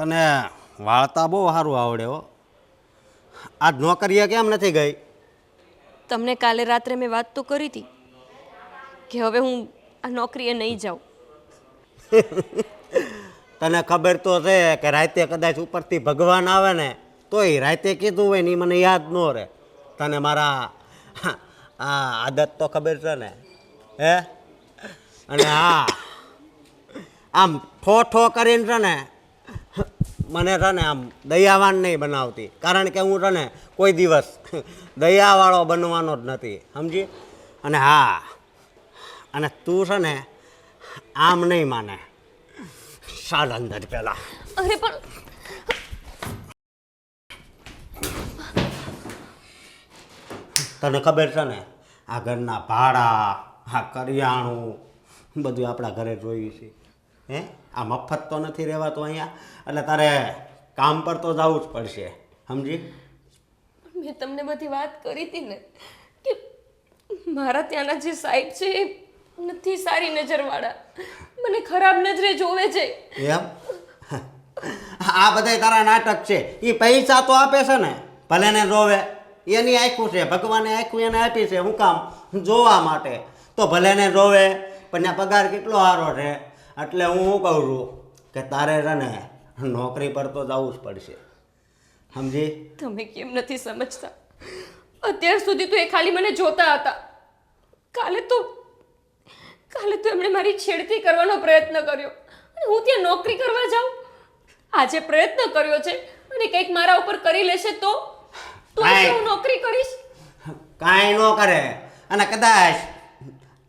તને વાળતા બહુ સારું આવડે હો. આજ નોકરીએ કેમ નથી ગઈ? તમને કાલે રાત્રે મેં વાત તો કરી હતી કે હવે હું આ નોકરીએ નહીં જાઉં. તને ખબર તો છે કે રાતે કદાચ ઉપરથી ભગવાન આવે ને તોય રાતે કીધું હોય ને ઈ મને યાદ ન રહે. તને મારા આ આદત તો ખબર છે ને, હે? અને હા, આમ ઠો કરીને છે ને મને છે ને આમ દયાવાન નહીં બનાવતી, કારણ કે હું છે ને કોઈ દિવસ દયાવાળો બનવાનો જ નથી, સમજી? અને હા, અને તું છે ને આમ નહીં માને. ચાલ અંદર પેલા. અરે પણ તને ખબર છે ને આ ઘરના ભાડા, આ કરિયાણું બધું આપણા ઘરે જોયું છે, હે? આ મફત તો નથી રહેવાતું અહીંયા, એટલે તારે કામ પર તો જવું જ પડશે, સમજી? મેં તમને બધી વાત કરી હતી ને કે મારા ત્યાંના જે સાહેબ છે એ નથી સારી નજરવાળા, મને ખરાબ નજરે જોવે છે. એમ? આ બધા તારા નાટક છે. એ પૈસા તો આપે છે ને, ભલે ને જોવે, એની આખું છે, ભગવાને આખું એને આપી છે. હું કામ? જોવા માટે. તો ભલે ને જોવે, પણ આ પગાર કેટલો સારો છે. એટલે હું શું કહું છું કે તારે છે ને નોકરી પર તો જવું જ પડશે, સમજી? તમે કેમ નથી સમજતા? અત્યાર સુધી તો એ ખાલી મને જોતા હતા. કાલે તો એમણે મારી છેડતી કરવાનો પ્રયત્ન કર્યો અને હું ત્યાં નોકરી કરવા જાઉં. આજે પ્રયત્ન કર્યો છે અને કંઈક મારા ઉપર કરી લેશે તો હું નોકરી કરીશ? કાંઈ ન કરે. અને કદાચ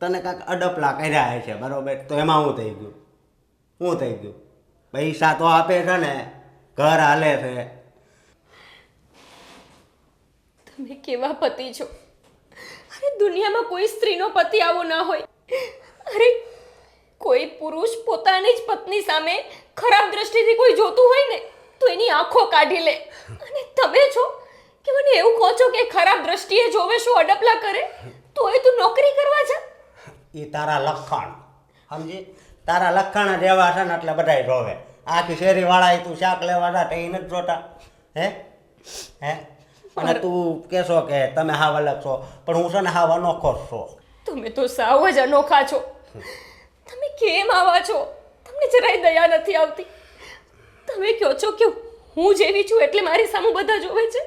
તને કાંઈક અડપલા કર્યા છે, બરોબર? તો એમાં શું થઈ ગયું? શું થઈ ગયું? પૈસા તો આપે છે ને, ઘર હાલે છે. તમે કેવા પતિ છો? અરે દુનિયામાં કોઈ સ્ત્રીનો પતિ આવો ના હોય. અરે કોઈ પુરુષ પોતાની જ પત્ની સામે ખરાબ દ્રષ્ટિથી કોઈ જોતું હોય ને તો એની આંખો કાઢી લે, અને તમે છો કે મને એવું કહો છો કે ખરાબ દ્રષ્ટિએ જોવે, શું અડપલા કરે, તોય તું નોકરી કરવા જા? એ તારા લખણ, સમજી? તારા લખણ જ એવા છે ને એટલે બધાય જોવે. આખી શેરીવાળા તું શાક લેવા જા તો એ નથી જોતા, હે? અને તું કહેશો કે તમે હાવ અલગ છો, પણ હું છે ને હાવ અનોખો જ છું. તમે તો સાવ જ અનોખા છો. તમે કેમ આવા છો? તમને જરાય દયા નથી આવતી. તમે કહો છો કે હું જેવી છું એટલે મારી સામે બધા જોવે છે.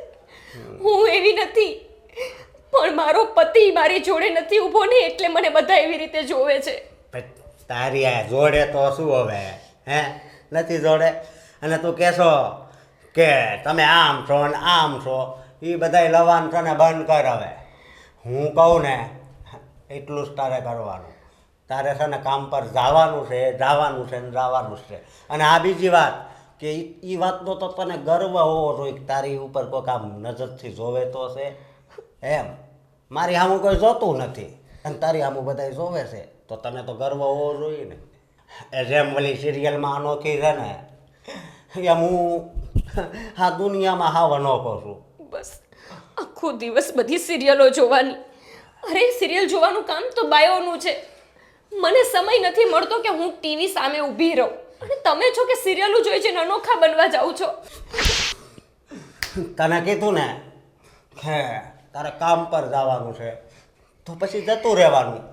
હું એવી નથી, પણ મારો પતિ મારી જોડે નથી ઊભો ને એટલે મને બધા એવી રીતે જોવે છે. તારી આ જોડે તો શું હવે, હે? નથી જોડે. અને તું કહેશો કે તમે આમ છો ને આમ છો, એ બધાય લવાન છે ને બંધ કર હવે. હું કહું ને એટલું જ તારે કરવાનું. તારે છે ને કામ પર જવાનું છે ને જવાનું છે. અને આ બીજી વાત કે એ વાતનો તો તને ગર્વ હોવો જોઈએ કે તારી ઉપર કોઈ કામ નજરથી જોવે તો છે, એમ. મારી સામું કોઈ જોતું નથી અને તારી સામું બધા જોવે છે, તો તને તો ગર્વ હોવો જોઈએ ને. એ જેમ ઓલી સિરિયલમાં અનોખી છે ને, એમ હું આ દુનિયામાં હાવ અનોખો છું. બસ આખો દિવસ બધી સિરિયલો જોવાની. અરે સિરિયલ જોવાનું કામ તો બાયોનું છે. મને સમય નથી મળતો કે હું ટીવી સામે ઊભી રહું, અને તમે છો કે સિરિયલો જોઈ છે અનોખા બનવા જાવ છો. તને કીધું ને કે તારે કામ પર જવાનું છે તો પછી જતું રહેવાનું.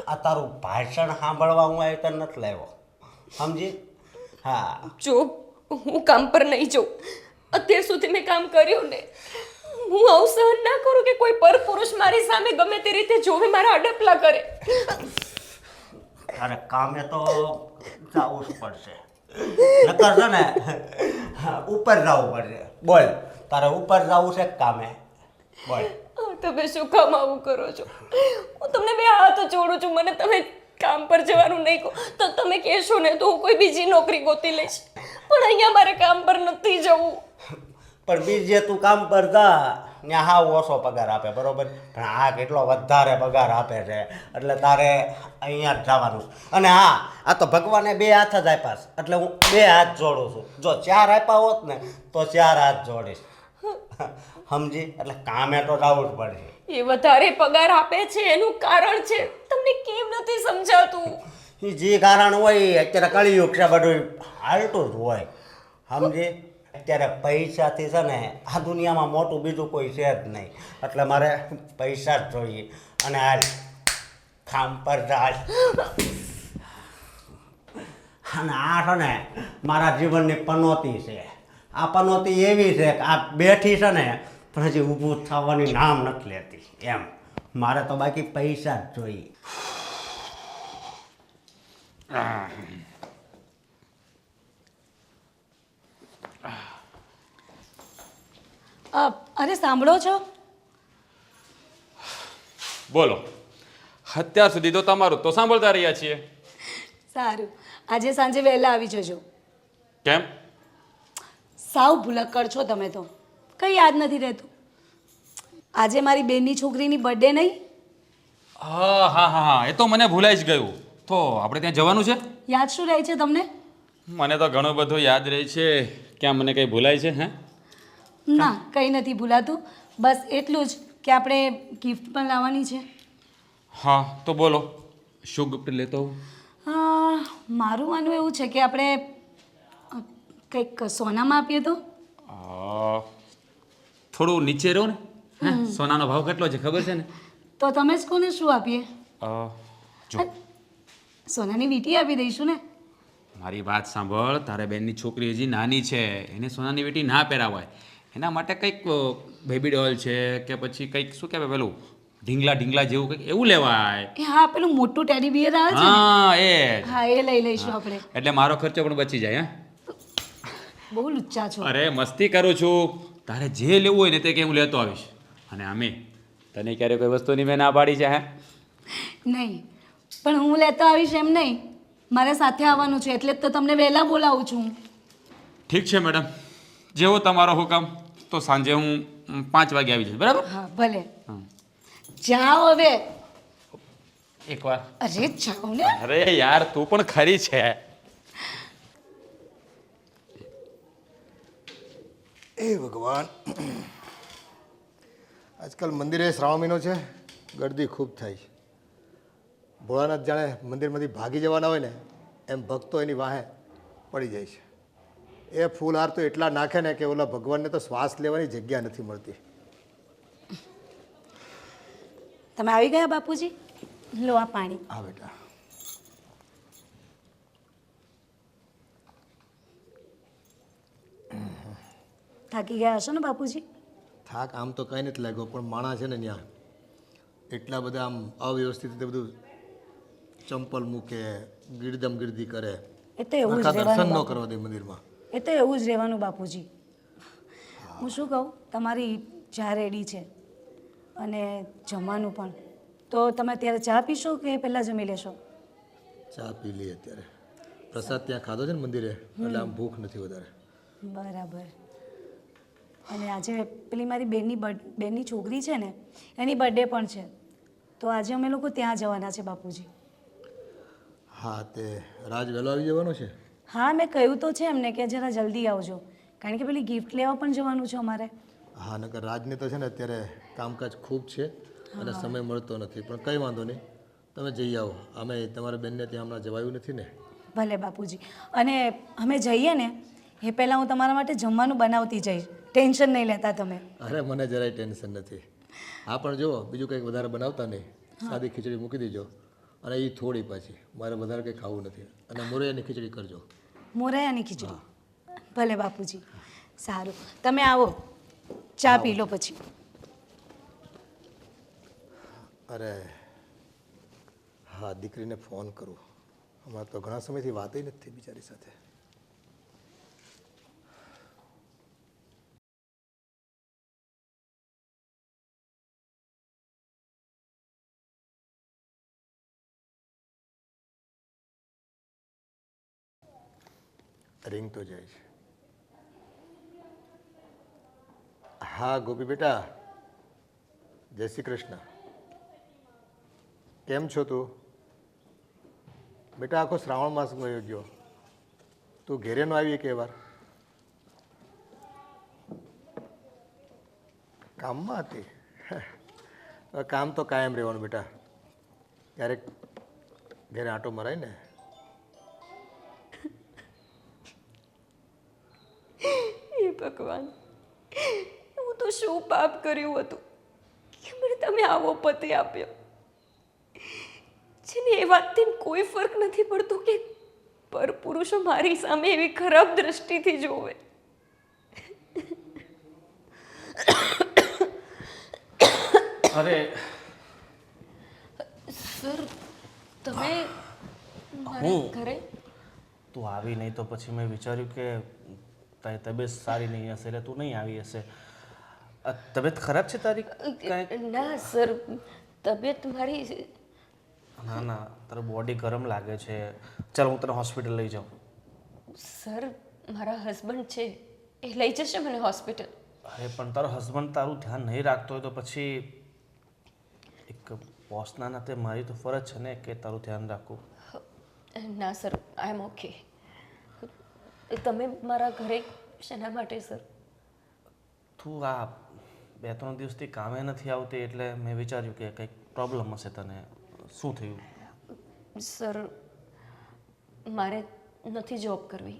આ તારું ભાષણ સાંભળવા હું આવી તને નથી લાવ્યો, સમજી? હા, જો હું કામ પર નહીં જાઉં, અત્યાર સુધી મેં કામ કર્યું ને, હું આવું સહન ના કરું કે કોઈ પર પુરુષ મારી સામે ગમે તે રીતે જોવે, મારા અડપલા કરે. તારે કામે તો જવું જ પડશે. નકર છે ને ઉપર જવું પડશે. બોલ, તારે ઉપર જવું છે કામે? બોલ. તમે શું કામ આવું કરો છો? હું તમને બે હાથ જોડું છું. મને તમે કામ પર જવાનું નહીં કહો તો તમે કહેશો ને તો હું કોઈ બીજી નોકરી ગોતી લઈશ, પણ અહીંયા મારે કામ પર નથી જવું. પણ બીજે તું કામ પર જા, ત્યાં હાવ ઓછો પગાર આપે, બરોબર? પણ આ કેટલો વધારે પગાર આપે છે, એટલે તારે અહીંયા જ જવાનું. અને હા, આ તો ભગવાને 2 હાથ જ આપ્યા છે, એટલે હું 2 હાથ જોડું છું. જો 4 આપ્યા હોત ને તો 4 હાથ જોડીશ, સમજી? એટલે કામે તો જવું જ પડશે. એ વધારે પગાર આપે છે એનું કારણ છે, તમને કેમ નથી સમજાતું? એ જે કારણ હોય અત્યારે કળિયુગ છે, બધું હાલતું જ હોય. સમજી? અત્યારે પૈસાથી છે ને આ દુનિયામાં મોટું બીજું કોઈ છે જ નહીં, એટલે મારે પૈસા જ જોઈએ. અને હાલ કામ પર ચાલ. અને આ છે ને મારા જીવનની પનોતી છે. આ પનોતી એવી છે કે આ બેઠી છે ને પણ હજી ઊભું થવાની નામ નથી લેતી. એમ મારે તો બાકી પૈસા જ જોઈએ. અરે સાંભળો છો? બોલો. અત્યાર સુધી તો તમારું તો સાંભળતા રહ્યા છીએ. સારું, આજે સાંજે વહેલા આવી જજો. કેમ? સાવ ભૂલક્કડ છો તમે તો, કંઈ યાદ નથી રહેતું. આજે મારી બેનની છોકરીની બર્થડે નહીં? હા હા હા હા, એ તો મને ભૂલાઈ જ ગયું. તો આપણે ત્યાં જવાનું છે? યાદ શું રહે છે તમને? મને તો ઘણું બધું યાદ રહે છે. ક્યાં મને કંઈ ભૂલાય છે? હે? ના, કંઈ નથી ભૂલાતું. બસ એટલું જ કે આપણે ગિફ્ટ પણ લાવવાની છે. હા તો બોલો, શું ગિફ્ટ લેતો હું? મારું માનવું એવું છે કે આપણે કંઈક સોનામાં આપીએ તો? થોડું નીચે રહો ને. હે, સોનાનો ભાવ કેટલો છે ખબર છે ને? તો તમે જ કોને શું આપીએ? જો સોનાની વીંટી આપી દઈશું ને. મારી વાત સાંભળ, તારે બેનની છોકરી હજી નાની છે, એને સોનાની વીંટી ના પહેરાવાય. એના માટે કંઈક બેબી ડોલ છે કે પછી કંઈક શું કહેવાય પેલું ઢીંગલા ઢીંગલા જેવું કંઈક એવું લેવાય. એ હા, પેલું મોટું ટેડી બિયર આવે છે ને? હા એ જ. હા, એ લઈ લઈશું આપણે. એટલે મારો ખર્ચો પણ બચી જાય. હે, બહુ લુચ્ચા છો. અરે મસ્તી કરું છું. તારે જે લેવું હોય ને તે કે હું લેતો આવીશ. અને અમે તને ક્યારે કોઈ વસ્તુની મેં ના પાડી છે? હે, નહીં, પણ હું લેતો આવીશ એમ નહીં, મારે સાથે આવવાનું છે એટલે જ તો તમને વહેલા બોલાવું છું. ઠીક છે મેડમ, જેવો તમારો હુકમ. તો સાંજે હું 5 વાગે આવી જઈશ, બરાબર? હા ભલે. જાઓ હવે. એકવાર. અરે જાઓ ને. અરે યાર, તું પણ ખરી છે. એ ભગવાન, આજકાલ મંદિરે શ્રાવણ મહિનો છે, ગરદી ખૂબ થાય છે. ભોળાનાથ જાણે મંદિરમાંથી ભાગી જવાના હોય ને એમ ભક્તો એની વાહે પડી જાય છે. એ ફૂલહાર તો એટલા નાખે ને કે ઓલા ભગવાનને તો શ્વાસ લેવાની જગ્યા નથી મળતી. તમે આવી ગયા બાપુજી? લો આ પાણી. હા બેટા. થાકી ગયા હશો ને બાપુજી? થાક આમ તો કંઈ નથી લાગ્યો, પણ માણસ છે ને ત્યાં એટલા બધા આમ અવ્યવસ્થિત રીતે બધું ચંપલ મૂકે, ગીરદમ ગીરદી કરે, એ તો એવું જ દર્શન રહેવાનું ન કરવા દે મંદિરમાં. એ તો એવું જ રહેવાનું બાપુજી. હું શું કહું, તમારી ચા રેડી છે અને જમવાનું પણ. તો તમે અત્યારે ચા પીશો કે પહેલાં જમી લેશો? ચા પી લઈએ અત્યારે. પ્રસાદ ત્યાં ખાધો છે ને મંદિરે, એટલે આમ ભૂખ નથી વધારે. બરાબર. અને આજે પેલી મારી બેનની છોકરી છે ને, એની બર્થડે પણ છે, તો આજે અમે લોકો ત્યાં જવાના છે બાપુજી. હા, તે રાજ વહેલો આવી જવાનો છે? હા, મેં કહ્યું તો છે એમને કે જરા જલ્દી આવજો, કારણ કે પેલી ગિફ્ટ લેવા પણ જવાનું છે અમારે. હા, નકર રાજને તો છે ને અત્યારે કામકાજ ખૂબ છે અને સમય મળતો નથી, પણ કંઈ વાંધો નહીં, તમે જઈ આવો. અમે તમારા બેનને ત્યાં હમણાં જવાયું નથી ને. ભલે બાપુજી. અને અમે જઈએ ને એ પહેલાં હું તમારા માટે જમવાનું બનાવતી જઈશ, ટેન્શન નહીં લેતા તમે. અરે મને જરાય ટેન્શન નથી. હા, પણ જુઓ બીજું કંઈક વધારે બનાવતા નહીં, સાદી ખીચડી મૂકી દેજો, અને એ થોડી પાછી, મારે વધારે કંઈ ખાવું નથી. અને મોરૈયાની ખીચડી કરજો. મોરૈયાની ખીચડી? ભલે બાપુજી. સારું, તમે આવો, ચા પી લો પછી. અરે હા, દીકરીને ફોન કરું. હમણાં તો ઘણા સમયથી વાત નથી થઈ બિચારી સાથે. રિંગ તો જાય છે. હા ગોપી બેટા, જય શ્રી કૃષ્ણ. કેમ છો તું? બેટા આખો શ્રાવણ માસ ગયો ગયો, તું ઘેરે નો આવી કે વાર? કામમાં હતી? કામ તો કાયમ રહેવાનું બેટા, ક્યારેક ઘેરે આંટો મરાય ને. ભગવાન, હું તો શું પાપ કર્યું હતું કે મને તમે આવો પતિ આપ્યો, જેને એ વાતથી કોઈ ફરક નથી પડતો કે પરપુરુષો મારી સામે એવી ખરાબ દ્રષ્ટિથી જોવે. અરે સર, તમે મારા ઘરે તું આવી નહીં તો પછી મેં વિચાર્યું કે તારી તબિયત સારી નહીં હશે એટલે તું નહીં આવી હશે. તબિયત ખરાબ છે તારી કાંઈ? ના સર, તબિયત મારી ના ના, તારું બોડી ગરમ લાગે છે. ચાલ હું તને હોસ્પિટલ લઈ જાઉં. સર, મારા હસબન્ડ છે, એ લઈ જશે મને હોસ્પિટલ. અરે પણ તારો હસબન્ડ તારું ધ્યાન નહીં રાખતો હોય તો પછી એક બોસના નાતે મારી તો ફરજ છે ને કે તારું ધ્યાન રાખવું. ના સર, આઈ એમ ઓકે. તમે મારા ઘરે શેના માટે સર? તું આ 2-3 દિવસથી કામે નથી આવતી એટલે મેં વિચાર્યું કે કંઈક પ્રોબ્લેમ હશે તને. શું થયું? સર, મારે નથી જોબ કરવી,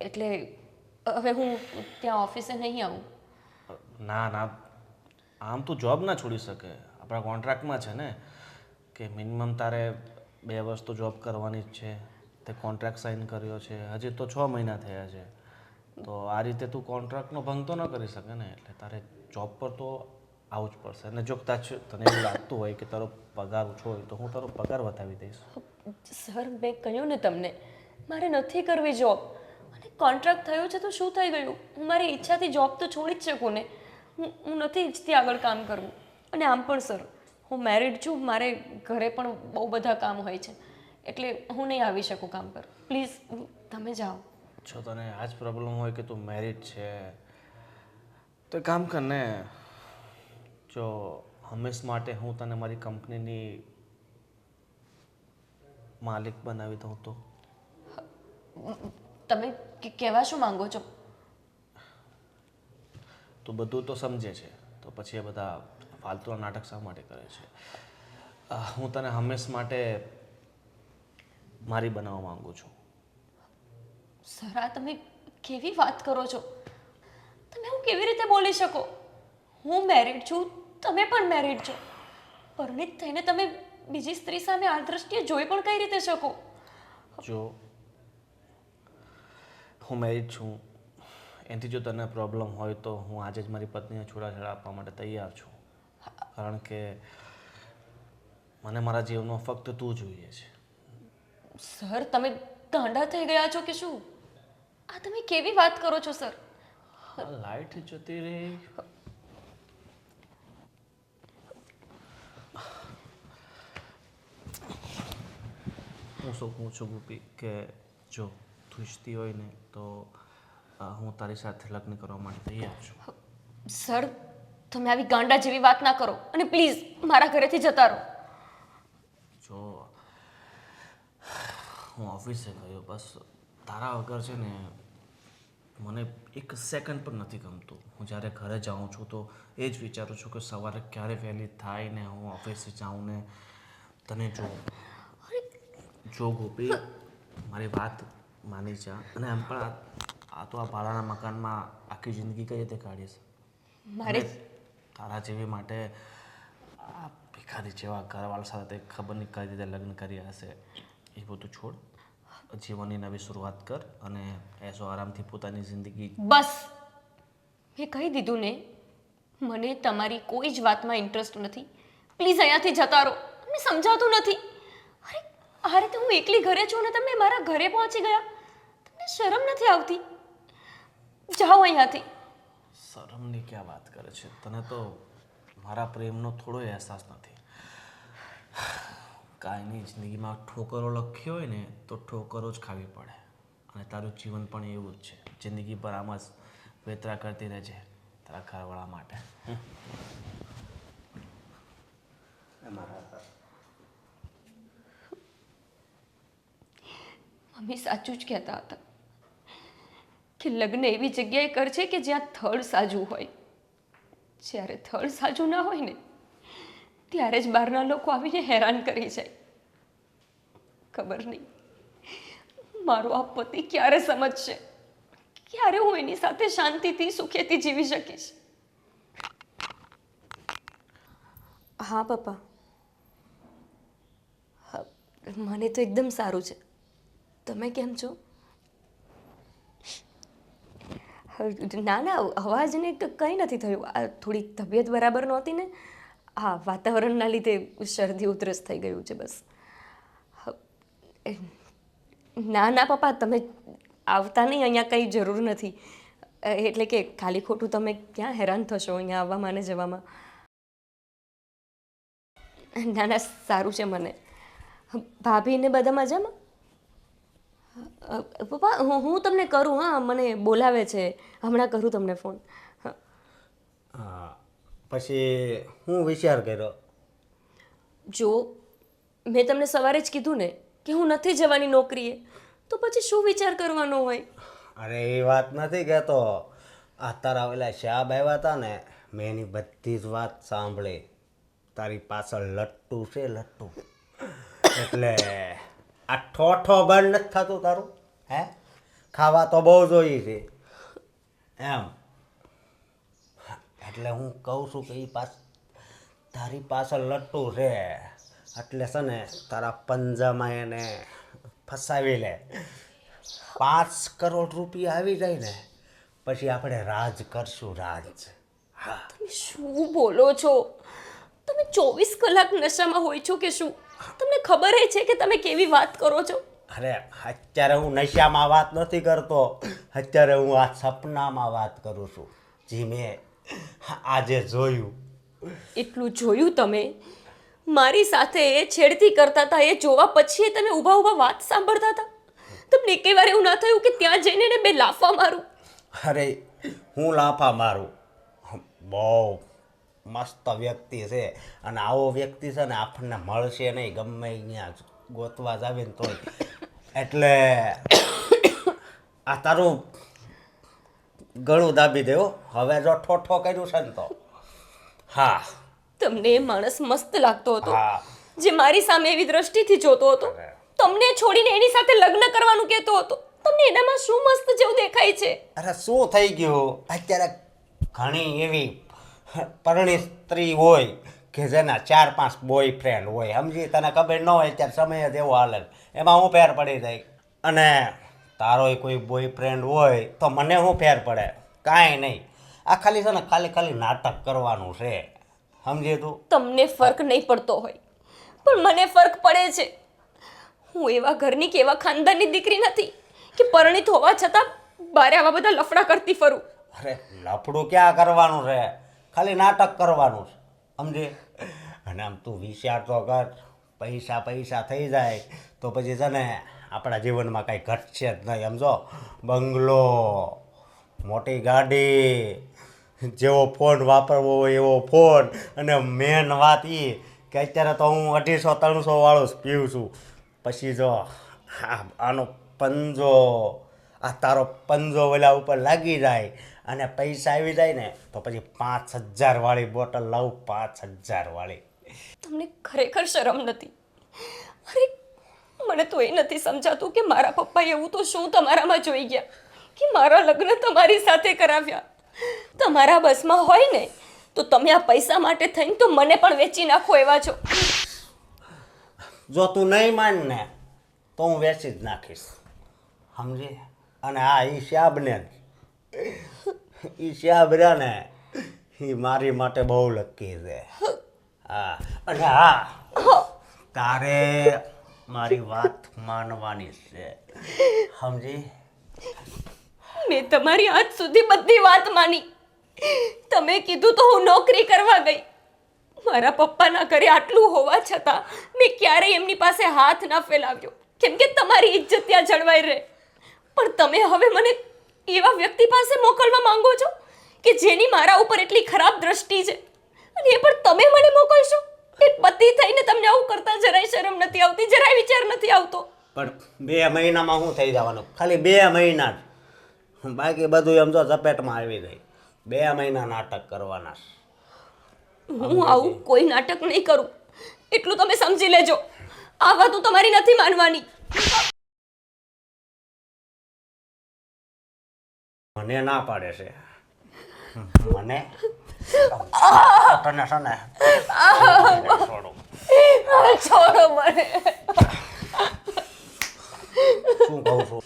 એટલે હવે હું ત્યાં ઓફિસે નહીં આવું. ના ના, આમ તું જોબ ના છોડી શકે. આપણા કોન્ટ્રાક્ટમાં છે ને કે મિનિમમ તારે 2 વર્ષ તો જોબ કરવાની જ છે. તે કોન્ટ્રાક્ટ સાઇન કર્યો છે, હજી તો 6 મહિના થયા છે. તો આ રીતે તું કોન્ટ્રાક્ટનો ભંગ તો ન કરી શકે ને, એટલે તારે જોબ પર તો આવવું જ પડશે. અને જો તને એવું લાગતું હોય કે તારો પગાર ઓછો હોય તો હું તારો પગાર વધાવી દઈશ. સર, મેં કહ્યું ને તમને, મારે નથી કરવી જોબ. અને કોન્ટ્રાક્ટ થયો છે તો શું થઈ ગયું? હું મારી ઈચ્છાથી જોબ તો છોડી જ શકું ને. હું નથી ઈચ્છતી આગળ કામ કરવું. અને આમ પણ સર, હું મેરિડ છું, મારે ઘરે પણ બહુ બધા કામ હોય છે, એટલે હું નહીં આવી શકું કામ પર. પ્લીઝ તમે જાઓ. જો તને આ જ પ્રોબ્લેમ હોય કે તું મેરિડ છે તો એક કામ કર ને, જો હંમેશ માટે હું તને મારી કંપનીની માલિક બનાવી દઉં તો? તમે કહેવા શું માંગો છો? તું બધું તો સમજે છે તો પછી એ બધા ફાલતુના નાટક શા માટે કરે છે? હું તને હંમેશ માટે મારી બનાવવા માંગુ છું. સર, આ તમે કેવી વાત કરો છો? તમે હું કેવી રીતે બોલી શકો? હું મેરિડ છું, તમે પણ મેરિડ છો. પરણિત થઈને તમે બીજી સ્ત્રી સામે આ દ્રષ્ટિએ જોઈ પણ કઈ રીતે શકો? જો હું મેરિડ છું, એનાથી જો તને પ્રોબ્લેમ હોય તો હું આજે જ મારી પત્નીને છૂટાછેડા આપવા માટે તૈયાર છું. કારણ કે મને મારા જીવનમાં ફક્ત તું જોઈએ છે. સર, તમે ગાંડા થઈ ગયા છો કે શું? આ તમે કેવી વાત કરો છો સર? લાઈટ જતી રહી. હું શું કહું છું ગોપી કે જો તું ઈચ્છતી હોય ને તો હું તારી સાથે લગ્ન કરવા માટે તૈયાર છું. સર, તમે આવી ગાંડા જેવી વાત ના કરો અને પ્લીઝ મારા ઘરેથી જતા રહો. જો હું ઓફિસે ગયો, બસ તારા વગર છે ને મને એક સેકન્ડ પણ નથી ગમતું. હું જ્યારે ઘરે જાઉં છું તો એ જ વિચારું છું કે સવારે ક્યારે વહેલી થાય ને હું ઓફિસે જાઉં ને તને જોઉં. જો ગોપી, મારી વાત માની જા. અને એમ પણ આ તો આ ભાડાના મકાનમાં આખી જિંદગી કઈ રીતે કાઢીશ? મારે તારા જેવી માટે આ ભિખારી જેવા ઘરવાળા સાથે ખબર નહીં કઈ રીતે લગ્ન કર્યા હશે. એ બધું છોડ, જીવનની નવી શરૂઆત કર અને એસો આરામથી પોતાની જિંદગી. બસ, મેં કહી દીધું ને, મને તમારી કોઈ જ વાતમાં ઇન્ટરેસ્ટ નથી. પ્લીઝ અહીંયાથી જતા રહો. મને સમજાતું નથી. અરે, આ રીતે હું એકલી ઘરે છું ને તમે મારા ઘરે પહોંચી ગયા. તમને શરમ નથી આવતી? જાઓ અહીંયાથી. શરમની ક્યાં વાત કરે છે? તને તો મારા પ્રેમનો થોડો અહેસાસ નથી. કાંઈની જિંદગીમાં ઠોકરો લખી હોય ને તો ઠોકરો જ ખાવી પડે. અને તારું જીવન પણ એવું જ છે. જિંદગી પર આમ જ વેતરા કરતી રહેજે તારા ઘરવાળા માટે. મમ્મી સાચું જ કહેતા હતા કે લગ્ન એવી જગ્યાએ કરશે કે જ્યાં થડ સાજું હોય. જ્યારે થડ સાજું ના હોય ને ત્યારે જ બહારના લોકો આવીને હેરાન કરી જાય. ખબર નહીં મારો આ પતિ ક્યારે સમજશે, ક્યારે હું એની સાથે શાંતિથી સુખેથી જીવી શકીશ. હા પપ્પા, હા, મને તો એકદમ સારું છે. તમે કેમ છો? ના ના, અવાજને કંઈ નથી થયું. આ થોડી તબિયત બરાબર નહોતી ને, હા, વાતાવરણના લીધે શરદી ઉધરસ થઈ ગયું છે બસ. ના ના પપ્પા, તમે આવતા નહીં, અહીંયા કંઈ જરૂર નથી. એટલે કે ખાલી ખોટું તમે ક્યાં હેરાન થશો અહીંયા આવવામાં અને જવામાં. ના ના, સારું છે મને. ભાભીને બધા મજામાં? પપ્પા, હું તમને કરું, હા, મને બોલાવે છે, હમણાં કરું તમને ફોન. હા. હા, પછી હું વિચાર કર્યો. જો મેં તમને સવારે જ કીધું ને કે હું નથી જવાની નોકરીએ, તો પછી શું વિચાર કરવાનો હોય? અરે એ વાત નથી કહેતો. આ તારા ઓલા શાબ આવ્યા હતા ને, મેં એની બધી જ વાત સાંભળી. તારી પાછળ લટ્ટુ છે, લટ્ટુ. એટલે આ ઠોઠો બંધ નથી થતું તારું, હે? ખાવા તો બહુ જોઈએ છે એમ. એટલે હું કહું છું કે એ તારી પાછળ લટ્ટુ છે, એટલે છે ને તારા પંજામાં એને ફસાવી લે. 5 કરોડ રૂપિયા આવી જાય ને પછી આપણે રાજ કરશું, રાજ. હા, તમે શું બોલો છો? તમે 24 કલાક નશામાં હોય છો કે શું? તમને ખબર છે કે તમે કેવી વાત કરો છો? અરે અત્યારે હું નશામાં વાત નથી કરતો, અત્યારે હું આ સપનામાં વાત કરું છું, જે મેં આજે જોયું. એટલું જોયું તમે? મારી સાથે એ છેડતી કરતા હતા, એ જોવા પછી તમે ઊભા ઊભા વાત સાંભળતા હતા? તમને એકે વાર એવું ના થયું કે ત્યાં જઈને એને બે લાફા મારું? અરે હું લાફા મારું? બહુ મસ્ત વ્યક્તિ છે, અને આવો વ્યક્તિ છે ને આપણને મળશે નહીં, ગમે ત્યાં ગોતવા જાવે ને તોય. એટલે આ તારું ગળું દાબી દેવો હવે, જો ઠોઠો કર્યું છે ને તો. હા. તમને એ માણસ મસ્ત લાગતો હતો, હા. જે મારી સામે એવી દ્રષ્ટિથી જોતો હતો, તમને છોડીને એની સાથે લગ્ન કરવાનું કહેતો હતો. તમને એનામાં શું મસ્ત જેવું દેખાય છે? અરે શું થઈ ગયું? અત્યારે ઘણી એવી પરણિત સ્ત્રી હોય કે જેના 4-5 બોયફ્રેન્ડ હોય, સમજી? તને ખબર ન હોય, ત્યારે સમય જ એવો હાલે, એમાં હું ફેર પડી જાય. અને તારોય કોઈ બોયફ્રેન્ડ હોય તો મને શું ફેર પડે? કાંઈ નહીં. આ ખાલી છે ને ખાલી નાટક કરવાનું છે, સમજી તું? તમને ફરક નહીં પડતો હોય, પણ મને ફરક પડે છે. હું એવા ઘરની કે એવા ખાનદાનની દીકરી નથી કે પરણિત હોવા છતાં બારે આવા બધા લફડા કરતી ફરું. અરે લફડું ક્યાં કરવાનું છે, ખાલી નાટક કરવાનું છે, સમજી? અને આમ તું વિચાર તો કર, પૈસા થઈ જાય તો પછી છે ને આપણા જીવનમાં કાંઈ ઘટશે જ નહીં, સમજો? બંગલો, મોટી ગાડી, જેવો ફોન વાપરવો હોય એવો ફોન, અને મેન વાત એ કે અત્યારે તો હું 250-300 વાળું જ પીવું છું. પછી જો આનો પંજો, આ તારો પંજો ઓલા ઉપર લાગી જાય અને પૈસા આવી જાય ને તો પછી 5000 વાળી બોટલ લાવું, 5000 વાળી. તમને ખરેખર શરમ નથી? અરે મને તો એ નથી સમજાતું કે મારા પપ્પાએ એવું તો શું તમારામાં જોઈ ગયા કે મારા લગ્ન તમારી સાથે કરાવ્યા? તમારા બસમાં હોય ને તો તમે આ પૈસા માટે થઈને તો મને પણ વેચી નાખો એવા છો. જો તું નહીં માન ને તો હું વેચી જ નાખીશ, સમજી? અને હા, એ શ્યાબને રહ્યા ને એ મારી માટે બહુ લકી છે. હા, અને હા, તારે મારી વાત માનવાની છે, સમજી? મેં તમારી આજ સુધી બધી વાત માની. તમે કીધું તો હું નોકરી કરવા ગઈ. મારા પપ્પાના ઘરે આટલું હોવા છતાં મેં ક્યારેય એમની પાસે હાથ ના ફેલાવ્યો, કેમ કે તમારી ઇજ્જત ત્યાં જળવાઈ રહે. પણ તમે હવે મને એવા વ્યક્તિ પાસે મોકલવા માંગો છો કે જેની મારા ઉપર એટલી ખરાબ દ્રષ્ટિ છે, અને એ પણ તમે મને મોકલશો? એ પતિ થઈને તમને આવું કરતા જરાય શરમ નથી આવતી? જરાય વિચાર નથી આવતો? પણ 2 મહિનામાં શું થઈ જવાનું? ખાલી 2 મહિના જ, બાકી બધું એમ જો ઝપેટમાં આવી જાય. 2 મહિના નાટક કરવાના. હું આવું કોઈ નાટક નહીં કરું, એટલું તમે સમજી લેજો. આ વાત હું તમારી નથી માનવાની. મને ના પાડે છે મને તને છે ને છોડું છોડો મને. શું કહું છું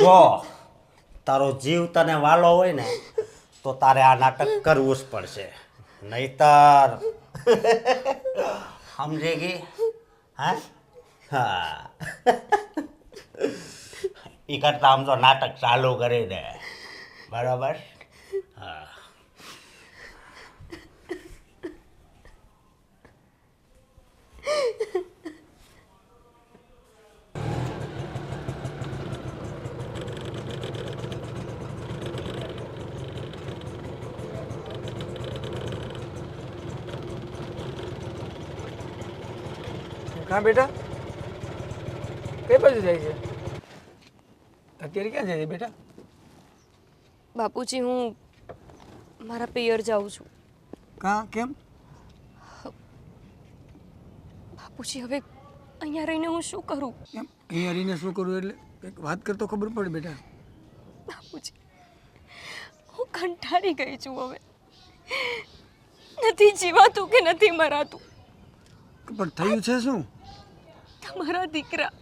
જો તારો જીવ તને વાલો હોય ને તો તારે આ નાટક કરવું જ પડશે નહીતર સમજી ગઈ હા હા એ કરતા આમ તો નાટક ચાલુ કરી દે બરાબર હા કાં બેટા કઈ બાજુ જાય છે અત્યારે ક્યાં જાય છે બેટા? બાપુજી, હું મારા પિયર જાઉં છું. કાં કેમ? બાપુજી, હવે અહીંયા રહીને હું શું કરું? કેમ અહીંયા રહીને શું કરું એટલે કંઈક વાત કરતો ખબર પડે બેટા. બાપુજી, હું કંટાળી ગઈ છું હવે. નથી જીવાતું કે નથી મરાતું. પણ થયું છે શું? તમારા દીકરા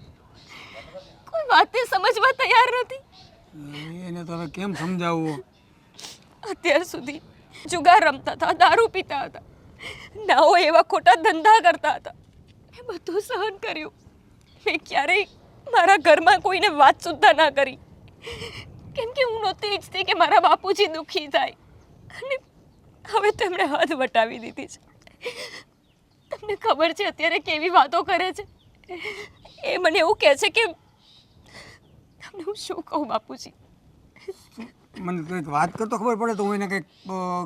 કોઈ વાતે સમજવા તૈયાર નથી. એને તો હવે કેમ સમજાવવો? અત્યાર સુધી જુગાર રમતા હતા, દારૂ પીતા હતા, ના હોય એવા ખોટા ધંધા કરતા હતા. મેં બધું સહન કર્યું. મેં ક્યારેય મારા ઘરમાં કોઈને વાત સુદ્ધા ના કરી, કેમ કે હું નહોતી ઈચ્છતી કે મારા બાપુજી દુઃખી થાય. અને હવે તેમણે હદ વટાવી દીધી છે. તમને ખબર છે અત્યારે કેવી વાતો કરે છે? એ મને એવું કહે છે કે તમને હું શું કહું બાપુજી? મને કંઈક વાત કરતો ખબર પડે તો હું એને કંઈક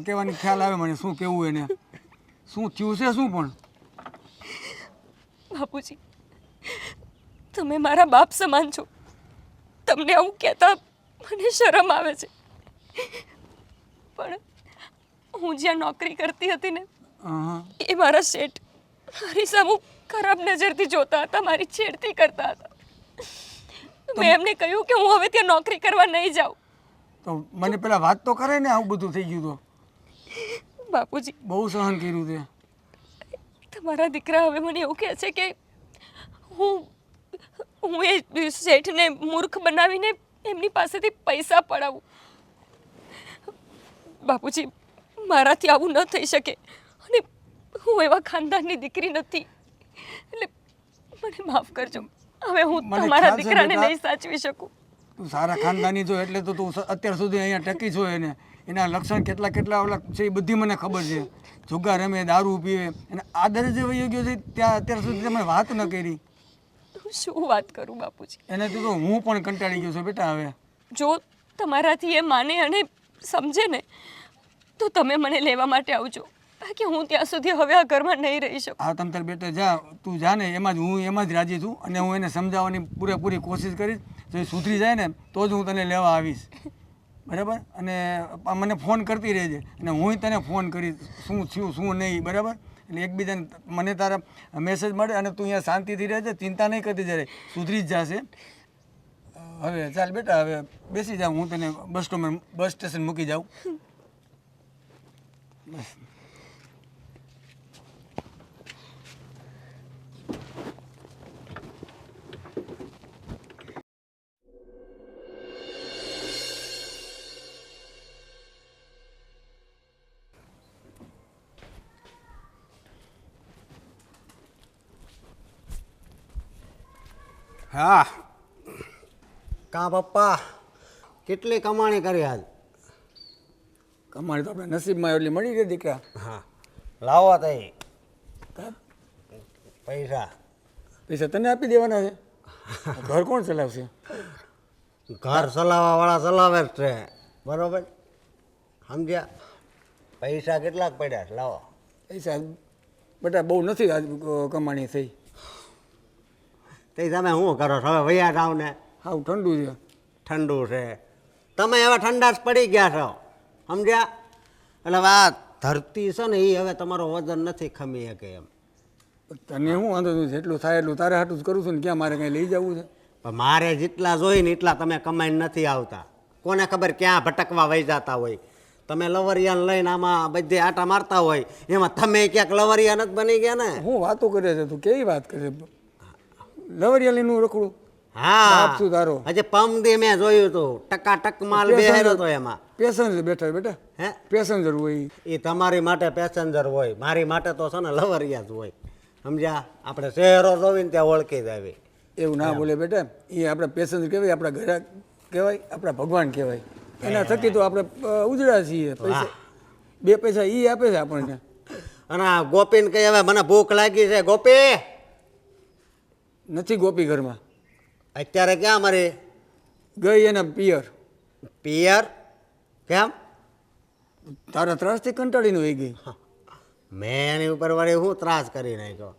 કહેવાની ખ્યાલ આવે મને શું કહેવું એને. શું થયું છે શું? પણ બાપુજી, તમે મારા બાપ સમાન છો. તમને આવું કહેતા મને શરમ આવે છે, પણ હું જ્યાં નોકરી કરતી હતી ને, હા એ મારા શેઠ મારી સામું ખરાબ નજરથી જોતા હતા, મારી છેડતી કરતા હતા. મેં એમને કહ્યું કે હું હવે ત્યાં નોકરી કરવા નહીં જાઉં. તો મને પેલા વાત તો કરે ને આવું બધું થઈ ગયું તો. બાપુજી, બહુ સહન કર્યું તે. તમારા દીકરા હવે મને એવું કહે છે કે હું એ શેઠને મૂર્ખ બનાવીને એમની પાસેથી પૈસા પડાવું. બાપુજી, મારાથી આવું ન થઈ શકે, અને હું એવા ખાનદાનની દીકરી નથી, એટલે મને માફ કરજો. હવે હું મને તમારા ખ્યાલ છે દીકરાને બેટા. નહીં સાચવી શકું. તું સારા ખાનદાની છો એટલે તો તું અત્યાર સુધી અહીંયા ટકી છો. એને એના લક્ષણ કેટલા કેટલા ઓલા છે એ બધી મને ખબર છે. જુગાર રમે, દારૂ પીવે, અને આદરે જે વહી ગયો છે ત્યાં અત્યાર સુધી તમે વાત ન કરી. હું શું વાત કરું બાપુજી? એનાથી તો હું પણ કંટાળી ગયો છું બેટા. હવે જો તમારાથી એ માને અને સમજે ને તો તમે મને લેવા માટે આવજો, બાકી હું ત્યાં સુધી હવે આ ઘરમાં નહીં રહી શકું. આ તમ તાર બેટા જા, તું જા ને, એમાં જ હું એમાં જ રાજી છું. અને હું એને સમજાવવાની પૂરેપૂરી કોશિશ કરીશ. જો એ સુધરી જાય ને તો જ હું તને લેવા આવીશ, બરાબર? અને મને ફોન કરતી રહેજે, અને હું તને ફોન કરીશ શું થયું શું નહીં, બરાબર? એટલે એકબીજાને મને તારા મેસેજ મળે, અને તું અહીંયા શાંતિથી રહેજે, ચિંતા નહીં કરતી, જ્યારે સુધરી જ જશે. હવે ચાલ બેટા, હવે બેસી જાઉં, હું તને બસ સ્ટેશન મૂકી જાઉં. બસ. હા કા પપ્પા કેટલી કમાણી કરી આજ? કમાણી તો આપણે નસીબમાં એટલી મળી ગઈ દીકરા. હા લાવો તઈ પૈસા. પૈસા તને આપી દેવાના છે? ઘર કોણ ચલાવશે? ઘર ચલાવવાવાળા ચલાવે જ છે, બરોબર? સમજ્યા? પૈસા કેટલાક પડ્યા છે? લાવો. પૈસા બેટા બહુ નથી આજ કમાણી થઈ. તે તમે શું કરો છો? હવે વૈયા જાવ ને. હાવ ઠંડુ છે. ઠંડુ છે. તમે હવે ઠંડા જ પડી ગયા છો, સમજ્યા? એટલે હવે આ ધરતી છે ને એ હવે તમારો વજન નથી ખમી શકે એમ. તને શું વાંધો નથી? જેટલું થાય એટલું તારે હાટું જ કરું છું ને. ક્યાં મારે કંઈ લઈ જવું છે? પણ મારે જેટલા જોઈ ને એટલા તમે કમાઈને નથી આવતા, કોને ખબર ક્યાં ભટકવા વહી જતા હોય. તમે લવરિયાને લઈને આમાં બધે આટા મારતા હોય એમાં તમે ક્યાંક લવરિયા નથી બની ગયા ને. હું વાતો કરે છે તું કેવી વાત કરે લવરિયાલીનું રખડું હા બાપ શું તારો આજે પમદી મેં જોયું હતું ટકાટક માલ બેહાર્યો હતો એમાં. પેસેન્જર બેઠા બેટા હે પેસેન્જર હોય એ તમારી માટે પેસેન્જર હોય, મારી માટે તો છે ને લવરિયા જ હોય. સમજ્યા? આપણે શહેરો જોઈને ત્યાં ઓળખી જ આવી. એવું ના બોલે બેટા એ આપણા પેસેન્જર કહેવાય આપણા ઘરે કહેવાય આપણા ભગવાન કહેવાય એના થકી તો આપણે ઉજળા છીએ પૈસા 2 પૈસા એ આપે છે આપણને. અને આ ગોપીને કહી હવે મને ભૂખ લાગી છે. ગોપી નથી ગોપી ઘરમાં અત્યારે ક્યાં મારી ગઈ એના પિયર પિયર? કેમ? તારા ત્રાસથી કંટાળીને વહી ગઈ. મેં એની ઉપર વળી હું ત્રાસ કરી નાખ્યો.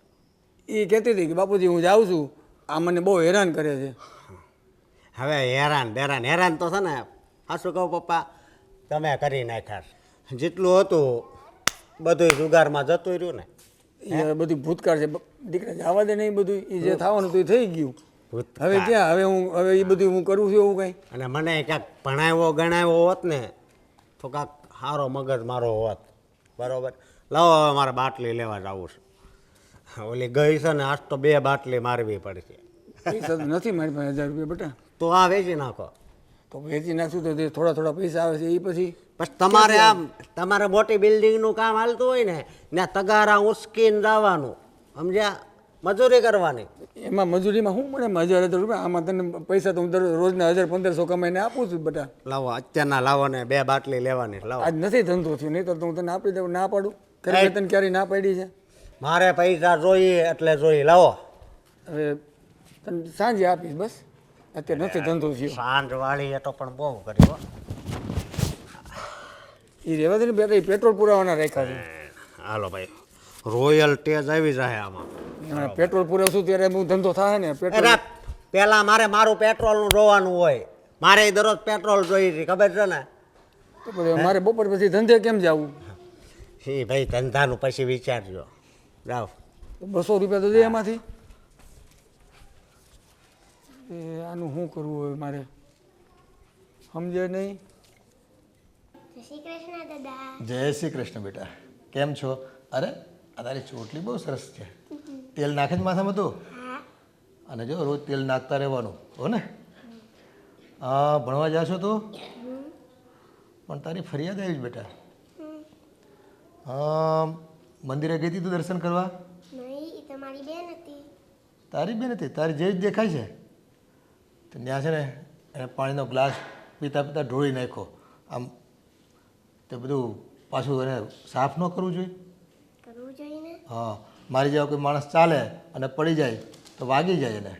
એ કહેતી હતી કે બાપુજી હું જાઉં છું આ મને બહુ હેરાન કરે છે. હવે હેરાન તો છે ને હાશું કહું પપ્પા તમે કરી નાખ્યા. જેટલું હતું બધું જુગારમાં જતું રહ્યું ને. એ બધું ભૂતકાળ છે દીકરા જવા દે ને એ બધું એ જે થવાનું હતું એ થઈ ગયું. હવે ક્યાં હવે એ બધું હું કરું છું એવું કાંઈ. અને મને ક્યાંક ભણાવ્યો ગણાવ્યો હોત ને તો કાંક સારો મગજ મારો હોત. બરોબર. લાવો હવે મારે બાટલી લેવા જવું છે. ઓલી ગઈ છે ને આજ તો 2 બાટલી મારવી પડશે. પૈસા તો નથી મારી પાસે 1000 રૂપિયા બેટા. તો આ વેચી નાખો. તો વેચી નાખશું તો જે થોડા પૈસા આવે છે એ પછી તમારે આમ તમારે મોટી બિલ્ડિંગનું કામ હાલતું હોય ને ત્યાં તગારા ઉંચકીને જવાનું. સમજ્યા? મજૂરી કરવાની. એમાં મજૂરીમાં શું મળે 1000 રૂપિયા આમાં તને પૈસા તો હું રોજના 1500 કમાઈને આપું છું બેટા. લાવો અત્યારના લાવો ને 2 બાટલી લેવાની. લાવો. આજ નથી ધંધો થયો નહીં તો હું તને આપી દઉં ના પાડું ખરી તને ક્યારેય ના પાડી છે. મારે પૈસા જોઈએ એટલે જોઈએ. લાવો. હવે તને સાંજે આપીશ બસ અત્યારે નથી ધંધો થયો. સાંજ વાળી એ તો પણ બહુ કર્યો. એ રહેવા દે ને બેટા એ પેટ્રોલ પુરાવાના રાખ્યા છે. હાલો ભાઈ રોયલ ટેજ આવી જાય આમાં. એમાં પેટ્રોલ પુરાવશું ત્યારે હું ધંધો થાય ને પેટ્રોલ. અરે પેલા મારું પેટ્રોલનું જોવાનું હોય. મારે દરરોજ પેટ્રોલ જોઈએ છે ખબર છે ને. તો પછી મારે બપોર પછી ધંધે કેમ જવું? એ ભાઈ ધંધાનું પછી વિચારજો. જાઓ. 200 રૂપિયા તો દે એમાંથી. એ આનું શું કરવું હવે મારે સમજે નહીં. જય શ્રી કૃષ્ણ બેટા કેમ છો? અરે આ તારી ચોટલી બહુ સરસ છે. તેલ નાખે જ માથામાં તું? અને જો રોજ તેલ નાખતા રહેવાનું હો ને. હા ભણવા જાશો તું? પણ તારી ફરિયાદ આવી જ બેટા. મંદિરે ગઈ હતી તું દર્શન કરવા? તારી બેન હતી? તારી જેવી જ દેખાય છે. તો ત્યાં છે ને એને પાણીનો ગ્લાસ પીતા પીતા ઢોળી નાખ્યો. આમ તે બધું પાછું એને સાફ ન કરવું જોઈએ? હા મારી જેવા કોઈ માણસ ચાલે અને પડી જાય તો વાગી જાય એને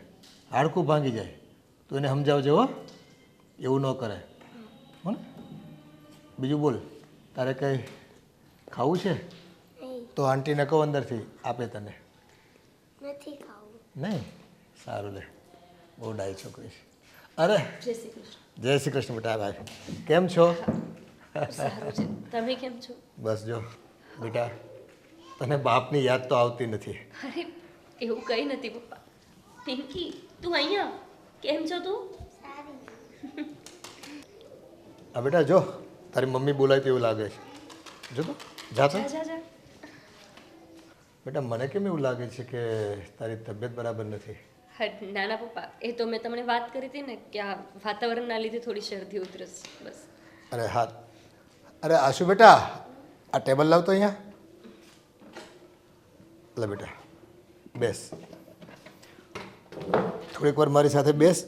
હાડકું ભાંગી જાય તો એને સમજાવજો હો એવું ન કરે હો ને. બીજું બોલ તારે કંઈ ખાવું છે તો આંટીને કહો અંદરથી આપે તને. નહીં? સારું લે બહુ ડાઈ છોકરી છે. અરે જય શ્રી કૃષ્ણ બેટા ભાઈ કેમ છો? સારું છે. તમે કેમ છો? બસ જો બેટા તને બાપની યાદ તો આવતી નથી. અરે એવું કંઈ નથી પપ્પા. પિંકી તું અહીંયા કેમ છો તું? હા બેટા જો તારી મમ્મી બોલાય તેવું લાગે છે. જો તો જાતો જા. બેટા મને કેમ એવું લાગે છે કે તારી તબિયત બરાબર નથી? ના ના પપ્પા એ તો મેં તમને વાત કરી હતી ને કે આ વાતાવરણના લીધે થોડી શરદી ઉધરસ બસ. અરે હા અરે આશુ બેટા આ ટેબલ લાવ તો અહીંયા. લે બેટા બેસ થોડીક વાર મારી સાથે બેસ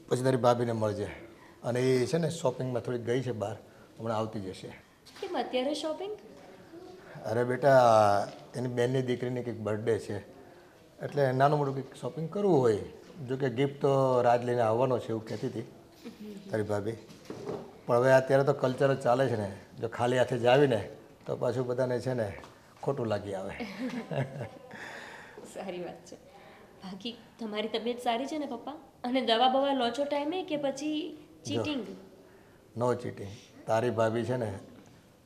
પછી તારી ભાભીને મળજે. અને એ છે ને શોપિંગમાં થોડીક ગઈ છે બહાર હમણાં આવતી જશે. કેમ અત્યારે શોપિંગ? અરે બેટા એની બેનની દીકરીની કંઈક બર્થડે છે એટલે નાનું મોટું કંઈક શોપિંગ કરવું હોય. જો કે ગિફ્ટ તો રાજ લઈને આવવાનો છે એવું કહેતી હતી તારી ભાભી. પણ હવે અત્યારે તો કલ્ચર જ ચાલે છે ને જો ખાલી હાથે જ આવીને તો પાછું બધાને છે ને ખોટું લાગી આવે. સારી વાત છે. બાકી તમારી તબિયત સારી છે ને પપ્પા? અને દવા બવા લો છો ટાઈમે કે પછી ચીટિંગ? નો ચીટિંગ. તારી ભાભી છે ને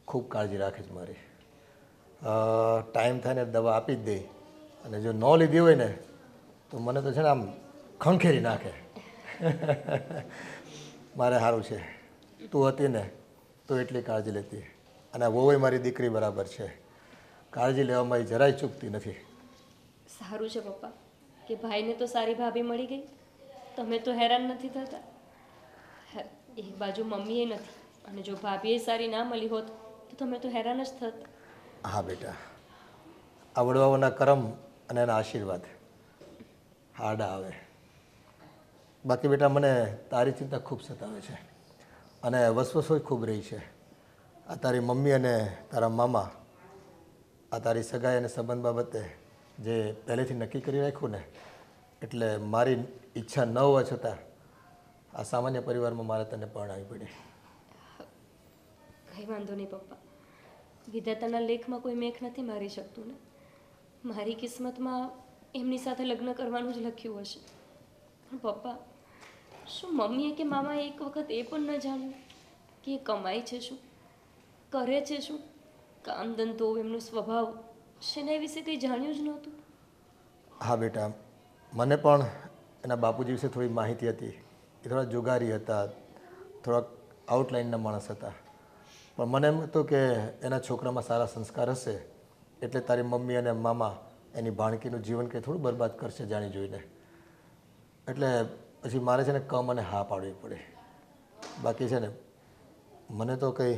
ખૂબ કાળજી રાખે છે મારી. ટાઈમ થાય ને દવા આપી જ દે અને જો ન લીધી હોય ને તો મને તો છે ને આમ ખંખેરી નાખે. મારે સારું છે તું હતી ને તો એટલી કાળજી લેતી, અને આ વહુએ મારી દીકરી બરાબર છે, કાળજી લેવામાં એ જરાય ચૂકતી નથી. સારું છે પપ્પા કે ભાઈને તો સારી ભાભી મળી ગઈ, તમે તો હેરાન નથી થતા. એક બાજુ મમ્મીએ નથી, અને જો ભાભીએ સારી ના મળી હોત તો તમે તો હેરાન જ થત. હા બેટા, આ વડવાઓના કરમ અને એના આશીર્વાદ હાડા આવે. બાકી બેટા મને તારી ચિંતા ખૂબ સતાવે છે, અને વસવસોય ખૂબ રહી છે. આ તારી મમ્મી અને તારા મામા આ તારી સગાઈ અને સંબંધ બાબતે જે પહેલેથી નક્કી કરી રાખ્યું ને, એટલે મારી ઈચ્છા ન હોવા છતાં આ સામાન્ય પરિવારમાં મારે તને પરણાવી પડી. કંઈ વાંધો નહીં પપ્પા, વિધાતાના લેખમાં કોઈ મેઘ નથી મારી શકતું ને. મારી કિસ્મતમાં એમની સાથે લગ્ન કરવાનું જ લખ્યું હશે. પણ પપ્પા, શું મમ્મીએ કે મામાએ એક વખત એ પણ ન જાણ્યું કે એ કમાય છે શું, કરે છે શું, કામ ધંધો, એમનો સ્વભાવ શેના વિશે કંઈ જાણ્યું જ નહોતું? હા બેટા, મને પણ એના બાપુજી વિશે થોડી માહિતી હતી. એ થોડા જુગારી હતા, થોડાક આઉટલાઇનના માણસ હતા, પણ મને એમ હતું કે એના છોકરામાં સારા સંસ્કાર હશે એટલે તારી મમ્મી અને મામા એની ભાણકીનું જીવન કંઈ થોડું બરબાદ કરશે જાણી જોઈને. એટલે પછી મારે છે ને કમ અને હા પાડવી પડે. બાકી છે ને મને તો કંઈ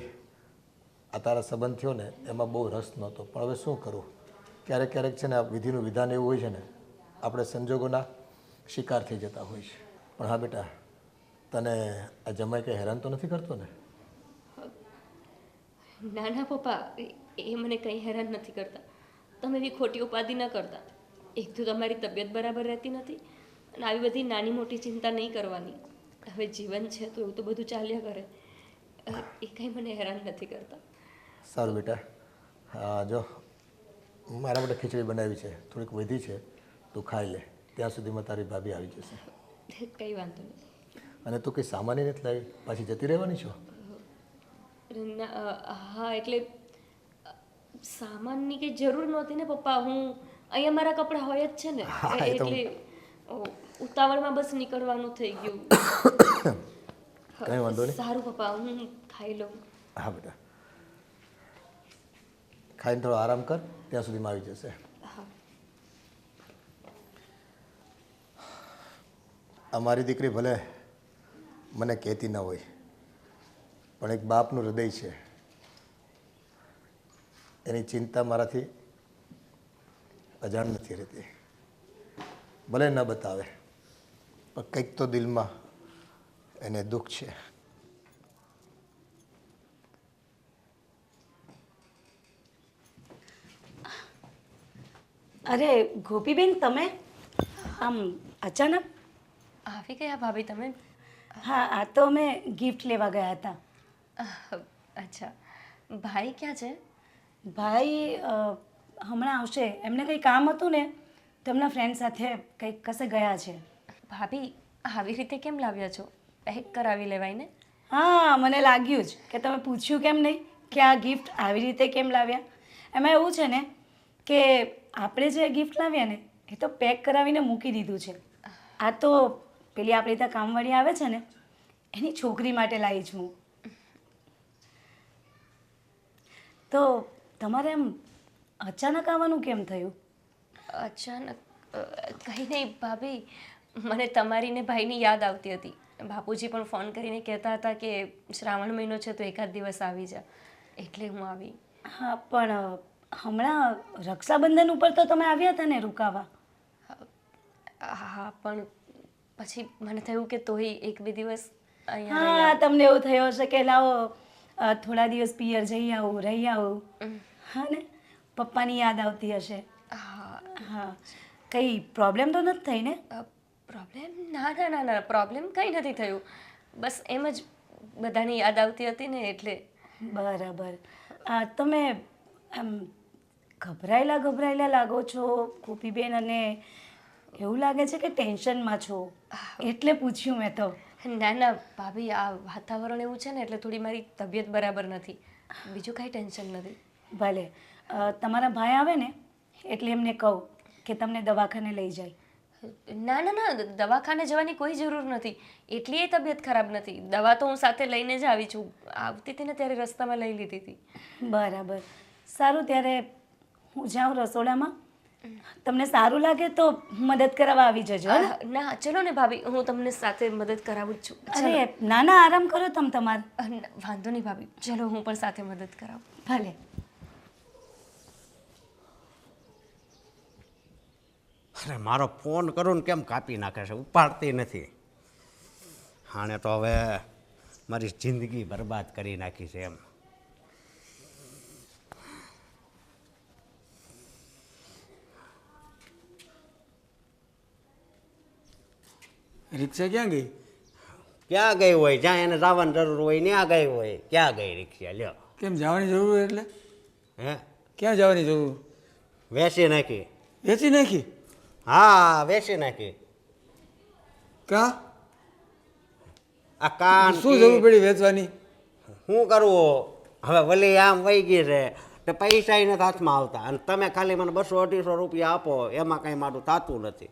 આ તારા સંબંધ થયો ને એમાં બહુ રસ નહોતો, પણ હવે શું કરું, ક્યારેક ક્યારેક છે ને આ વિધિનું વિધાન એવું હોય છે ને, આપણે સંજોગોના શિકાર થઈ જતા હોય છે. પણ હા બેટા, તને આ જમાઈ કંઈ હેરાન તો નથી કરતો ને? ના ના પપ્પા, એ મને કંઈ હેરાન નથી કરતા. તમે એવી ખોટી ઉપાધિ ન કરતા. એક તો તમારી તબિયત બરાબર રહેતી નથી, અને આવી બધી નાની મોટી ચિંતા નહીં કરવાની. હવે જીવન છે તો એવું તો બધું ચાલ્યા કરે. એ કંઈ મને હેરાન નથી કરતા. સારું બેટા, હા જો મારા માટે ખીચડી બનાવી છે, થોડીક વધી છે, તું ખાઈ લે, ત્યાં સુધીમાં તારી ભાભી આવી જશે. કંઈ વાંધો નહીં. અને તું કંઈ સામાન્ય નથી લાવી, પાછી જતી રહેવાની છો? હા એટલે સામાનની કંઈ જરૂર નહોતી ને પપ્પા. હું અહીંયા મારા કપડાં હોય જ છે ને, એટલે ઉતાવળમાં બસ નીકળવાનું થઈ ગયું. કંઈ વાંધો નહીં. સારું પપ્પા, હું ખાઈ લઉં. હા બેટા, ખાઈને થોડો આરામ કર, ત્યાં સુધીમાં આવી જશે. હા. અમારી દીકરી ભલે મને કહેતી ન હોય, પણ એક બાપનું હૃદય છે, એની ચિંતા મારાથી અજાણ નથી રહેતી. ભલે ન બતાવે, પણ કંઈક તો દિલમાં એને દુઃખ છે. અરે ગોપીબેન, તમે આમ અચાનક? આવી ગયા ભાભી તમે? હા, આ તો અમે ગિફ્ટ લેવા ગયા હતા. અચ્છા, ભાઈ ક્યાં છે? ભાઈ હમણાં આવશે, એમને કંઈ કામ હતું ને, તેમના ફ્રેન્ડ સાથે કંઈક કશે ગયા છે. ભાભી, આવી રીતે કેમ લાવ્યા છો? પેક કરાવી લેવાય ને. હા, મને લાગ્યું જ કે તમે પૂછ્યું કેમ નહીં કે આ ગિફ્ટ આવી રીતે કેમ લાવ્યા. એમાં એવું છે ને કે આપણે જે ગિફ્ટ લાવ્યા ને એ તો પેક કરાવીને મૂકી દીધું છે. આ તો પેલી આપણી ત્યાં કામવાળી આવે છે ને, એની છોકરી માટે લાવી છું. તો તમારે એમ અચાનક આવવાનું કેમ થયું? અચાનક કંઈ નહીં ભાભી, મને તમારી ને ભાઈની યાદ આવતી હતી. બાપુજી પણ ફોન કરીને કહેતા હતા કે શ્રાવણ મહિનો છે તો એકાદ દિવસ આવી જા, એટલે હું આવી. હા, પણ હમણાં રક્ષાબંધન ઉપર તો તમે આવ્યા હતા ને રોકાવા. હા, પણ પછી મને થયું કે તોય એક બે દિવસ અહીંયા હા, તમને એવું થયો હશે કે લાવો થોડા દિવસ પિયર જઈ આવું, રહી આવું. હા ને, પપ્પાની યાદ આવતી હશે. હા, કંઈ પ્રોબ્લેમ તો નથી થઈ ને? પ્રોબ્લેમ? ના ના ના ના, પ્રોબ્લેમ કંઈ નથી થયું. બસ એમ જ બધાની યાદ આવતી હતી ને એટલે. બરાબર. તમે આમ ગભરાયેલા લાગો છો ગોપીબેન, અને એવું લાગે છે કે ટેન્શનમાં છો, એટલે પૂછ્યું મેં તો. ના ના ભાભી, આ વાતાવરણ એવું છે ને એટલે થોડી મારી તબિયત બરાબર નથી, બીજું કાંઈ ટેન્શન નથી. ભલે, તમારા ભાઈ આવે ને એટલે એમને કહું કે તમને દવાખાને લઈ જાય. ના ના ના દવાખાને જવાની કોઈ જરૂર નથી. એટલી તબિયત ખરાબ નથી. દવા તો હું સાથે લઈને જ આવી છું. આવતી હતી ને ત્યારે રસ્તામાં લઈ લીધી હતી. બરાબર. સારું, ત્યારે હું જાઉં રસોડામાં. તમને સારું લાગે તો મદદ કરાવવા આવી જજો હે ને? ના ચલો ને ભાભી, હું તમને સાથે મદદ કરાવું જ છું. અરે ના ના, આરામ કરો તમે તમારે. વાંધો નહીં ભાભી, ચલો હું પણ સાથે મદદ કરાવું. ભલે. અરે મારો ફોન કરું ને કેમ કાપી નાખે છે, ઉપાડતી નથી. આણે તો હવે મારી જિંદગી બરબાદ કરી નાખી છે એમ. રિક્ષા ક્યાં ગઈ? ક્યાં ગઈ હોય? જ્યાં એને જવાની જરૂર હોય ત્યાં ગઈ હોય. ક્યાં ગઈ રિક્ષા? લ્યો. કેમ જવાની જરૂર હોય એટલે? હે? ક્યાં જવાની જરૂર? વેચી નાખી. વેચી નાખી? હા, વેચી નાખી. કા? આ કાન શું જરૂર પડી વેચવાની? શું કરવું હવે? વલી આમ વહી ગઈ છે તો પૈસા નથી હાથમાં આવતા, અને તમે ખાલી મને 200-250 રૂપિયા આપો, એમાં કાંઈ મારું થતું નથી.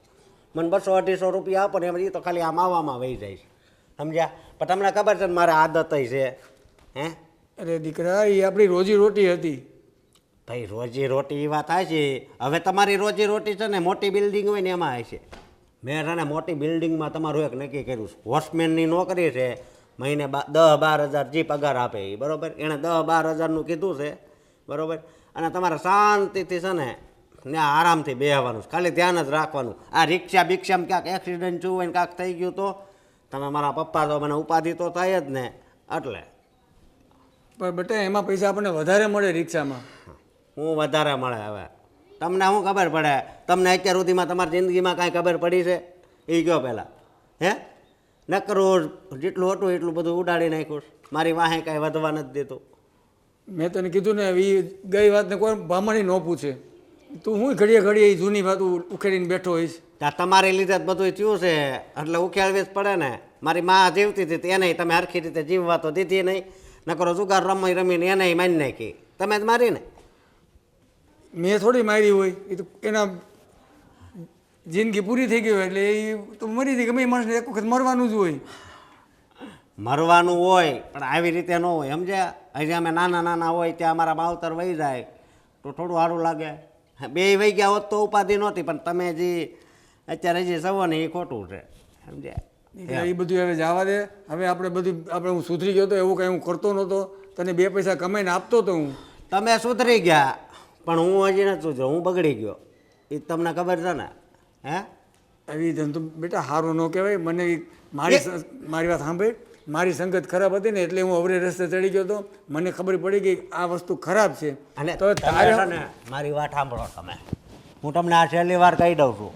મને 200-250 રૂપિયા આપો ને એમાં એ તો ખાલી આમ આવવામાં વહી જાય છે, સમજ્યા? પણ તમને ખબર છે ને મારે આદત છે. હે? અરે દીકરા, એ આપણી રોજી રોટી હતી. ભાઈ રોજી રોટી એ વાત થાય છે. હવે તમારી રોજી રોટી છે ને મોટી બિલ્ડિંગ હોય ને એમાં હશે. મેં છે ને મોટી બિલ્ડિંગમાં તમારું એક નક્કી કર્યું છે. વોચમેનની નોકરી છે, મહિને 10-12 હજાર જે પગાર આપે એ, બરાબર? એણે 10-12 હજારનું કીધું છે, બરાબર? અને તમારે શાંતિથી છે ને ત્યાં આરામથી બેસવાનું છે, ખાલી ધ્યાન જ રાખવાનું. આ રિક્ષા બિક્ષામાં ક્યાંક એક્સિડન્ટ થયું હોય ને કાંક થઈ ગયું તો તમે મારા પપ્પા તો મને ઉપાધિ તો થાય જ ને. એટલે પણ બેટા એમાં પૈસા આપણને વધારે મળે રિક્ષામાં. હું વધારે મળે હવે? તમને શું ખબર પડે? તમને અત્યાર સુધીમાં તમારી જિંદગીમાં કાંઈ ખબર પડી છે એ કહો પહેલાં. હે? નકરું જેટલું હતું એટલું બધું ઉડાડી નાખ્યું. મારી વાહે કાંઈ વધવા નથી દેતું. મેં તને કીધું ને, એ ગઈ વાતને કોઈ બામણી ન પૂછે. તું હું ઘડીએ ઘડીએ એ જૂની વાત ઉખેડીને બેઠો હોઈશ. ત્યાં તમારી લીધે જ બધું થયું છે એટલે ઉખેડવી જ પડે ને. મારી મા જીવતી હતી એને તમે હરખી રીતે જીવવા તો દીધી નહીં. નકરો જુગાર રમીને એને મારી નાખી. તમે જ મારી ને. મેં થોડી મારી હોય, એ તો એના જિંદગી પૂરી થઈ ગઈ હોય એટલે એ તો મરી હતી. ગમે એ માણસને એક વખત મરવાનું જ હોય. મરવાનું હોય પણ આવી રીતે ન હોય, સમજ્યા? હજી અમે નાના નાના હોય ત્યાં અમારા માવતર વહી જાય તો થોડું સારું લાગે. બે વહી ગયા હોત તો ઉપાધિ નહોતી, પણ તમે જે અત્યારે જે સવો ને એ ખોટું છે, સમજ્યા? એ બધું હવે જવા દે. હવે આપણે હું સુધરી ગયો તો એવું કંઈ હું કરતો નહોતો. તને 2 પૈસા કમાઈને આપતો હતો હું. તમે સુધરી ગયા પણ હું હજી નથી સુધર્યો. હું બગડી ગયો, એ તમને ખબર છે ને. હે? આવી ધંધો બેટા સારું ન કહેવાય. મને મારી વાત સાંભળ. મારી સંગત ખરાબ હતી ને એટલે હું અવરે રસ્તે ચડી ગયો હતો. મને ખબર પડી ગઈ આ વસ્તુ ખરાબ છે. અને તો તારે છે ને મારી વાત સાંભળો તમે. હું તમને આ છેલ્લી વાર કહી દઉં છું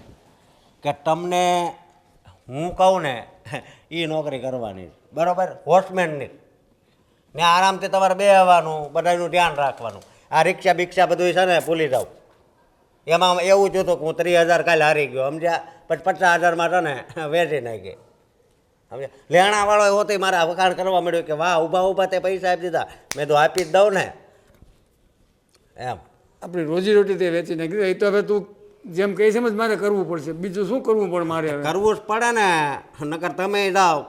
કે તમને હું કહું ને એ નોકરી કરવાની, બરાબર? વોચમેનની ને આરામથી તમારે બેસવાનું, બધાનું ધ્યાન રાખવાનું. આ રિક્ષા બિક્ષા બધું છે ને ભૂલી જાવ. એમાં એવું જ હતું કે હું 30,000 કાલે હારી ગયો, સમજ્યા? પછી 50,000માં છે ને વેચી નાખી, સમજ્યા? લેણાવાળો એવો તો મારા વખાણ કરવા મળ્યો કે વાહ, ઊભા ઊભા તે પૈસા આપી દીધા. મેં તો આપી જ દઉં ને એમ. આપણી રોજી રોટી તે વેચી નાખી. એ તો હવે તું જેમ કહીશ એમ જ મારે કરવું પડશે. બીજું શું કરવું પડે મારે હવે? કરવું જ પડે ને, નકર તમે જાઓ.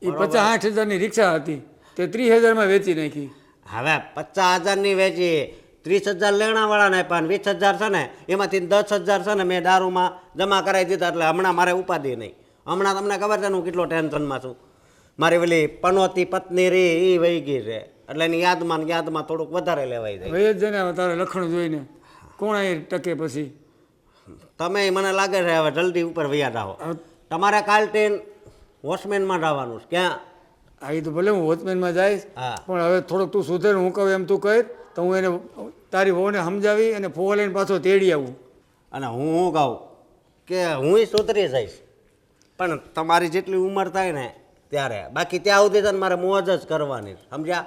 એ 50-60 હજારની રિક્ષા હતી તે 30,000માં વેચી નાખી. હવે 50,000ની વેચી, 30,000 લેણાવાળાને આપ્યા ને 20,000 છે ને એમાંથી 10,000 છે ને મેં દારૂમાં જમા કરાવી દીધા. એટલે હમણાં મારે ઉપાધિ નહીં. હમણાં તમને ખબર છે ને હું કેટલો ટેન્શનમાં છું. મારી પેલી પનોતી પત્ની રી એ વહી ગઈ છે એટલે એની યાદમાં થોડુંક વધારે લેવાઈ જાય. ભાઈ જ છે ને હવે તારે લખણ જોઈને કોણ અહીં ટકે પછી? તમે મને લાગે છે હવે જલ્દી ઉપર વયા જાઓ. તમારે કાલટેન વોચમેનમાં જવાનું છે. ક્યાં? આ એ તો ભલે હું વોચમેનમાં જઈશ, હા. પણ હવે થોડોક તું સુધર. હું કહું એમ તું કહે તો હું એને તારી વહુને સમજાવી અને ફોવા લઈને પાછો તેડી આવું. અને હું કહું કે હું સુધરી જઈશ પણ તમારી જેટલી ઉંમર થાય ને ત્યારે. બાકી ત્યાં સુધી તો મારે મોજ જ કરવાની, સમજ્યા?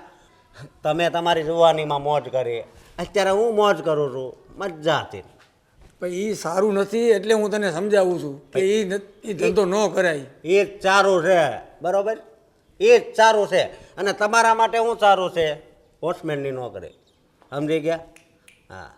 તમે તમારી જુવાનીમાં મોજ કરી, અત્યારે હું મોજ કરું છું મજાથી. પણ એ સારું નથી એટલે હું તને સમજાવું છું કે એ ધંધો ન કરાય. એ જ સારું છે, બરાબર? એ જ સારું છે. અને તમારા માટે શું સારું છે? વોચમેનની નોકરી, સમજી ગયા? હા.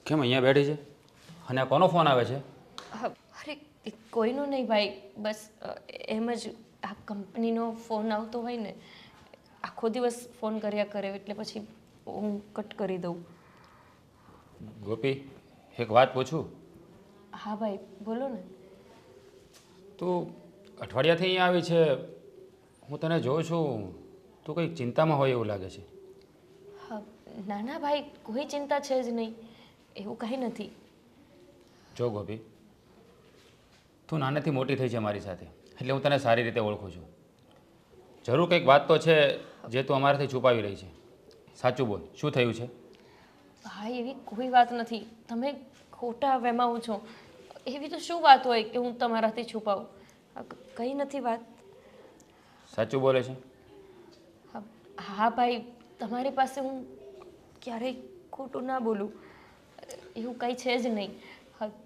કેમ અહીંયા બેઠી છે અને આ કોનો ફોન આવે છે? અરે કોઈનો નહીં ભાઈ, બસ એમ જ આ કંપનીનો ફોન આવતો હોય ને, આખો દિવસ ફોન કર્યા કરે એટલે પછી હું કટ કરી દઉં. ગોપી, એક વાત પૂછું? હા ભાઈ બોલો ને. તું અઠવાડિયાથી અહીંયા આવી છે, હું તને જોઉં છું, તું કંઈક ચિંતામાં હોય એવું લાગે છે. હા ના ના ભાઈ, કોઈ ચિંતા છે જ નહીં, એવું કંઈ નથી. જો ગોપી, તું નાનેથી મોટી થઈ છે મારી સાથે, એટલે હું તને સારી રીતે ઓળખું છું. જરૂર કંઈક વાત તો છે જે તું અમારાથી છુપાવી રહી છે. સાચું બોલ, શું થયું છે? ભાઈ એવી કોઈ વાત નથી, તમે ખોટા વહેમાઓ છો. એવી તો શું વાત હોય કે હું તમારાથી છુપાવું? કંઈ નથી વાત. સાચું બોલે છે? હા ભાઈ, તમારી પાસે હું ક્યારેય ખોટું ના બોલું, એવું કંઈ છે જ નહીં.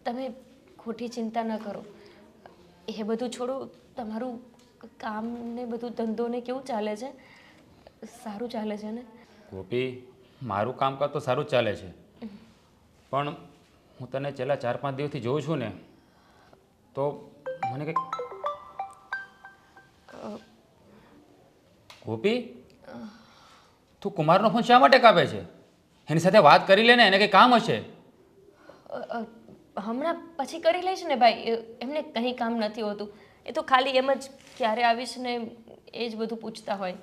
તમે ખોટી ચિંતા ન કરો. એ બધું છોડો, તમારું કામ ને બધું ધંધો ને કેવું ચાલે છે? સારું ચાલે છે ને? ગોપી, મારું કામકાજ તો સારું જ ચાલે છે, પણ હું તને છેલ્લા 4-5 દિવસથી જોઉં છું ને, તો મને કંઈક... ગોપી, તું કુમારનો ફોન શા માટે કાપે છે? એની સાથે વાત કરી લે ને, એને કંઈ કામ હશે. હમણાં પછી કરી લઈશ ને ભાઈ, એમને કંઈ કામ નથી હોતું. એ તો ખાલી એમ જ ક્યારે આવીશ ને એ જ બધું પૂછતા હોય.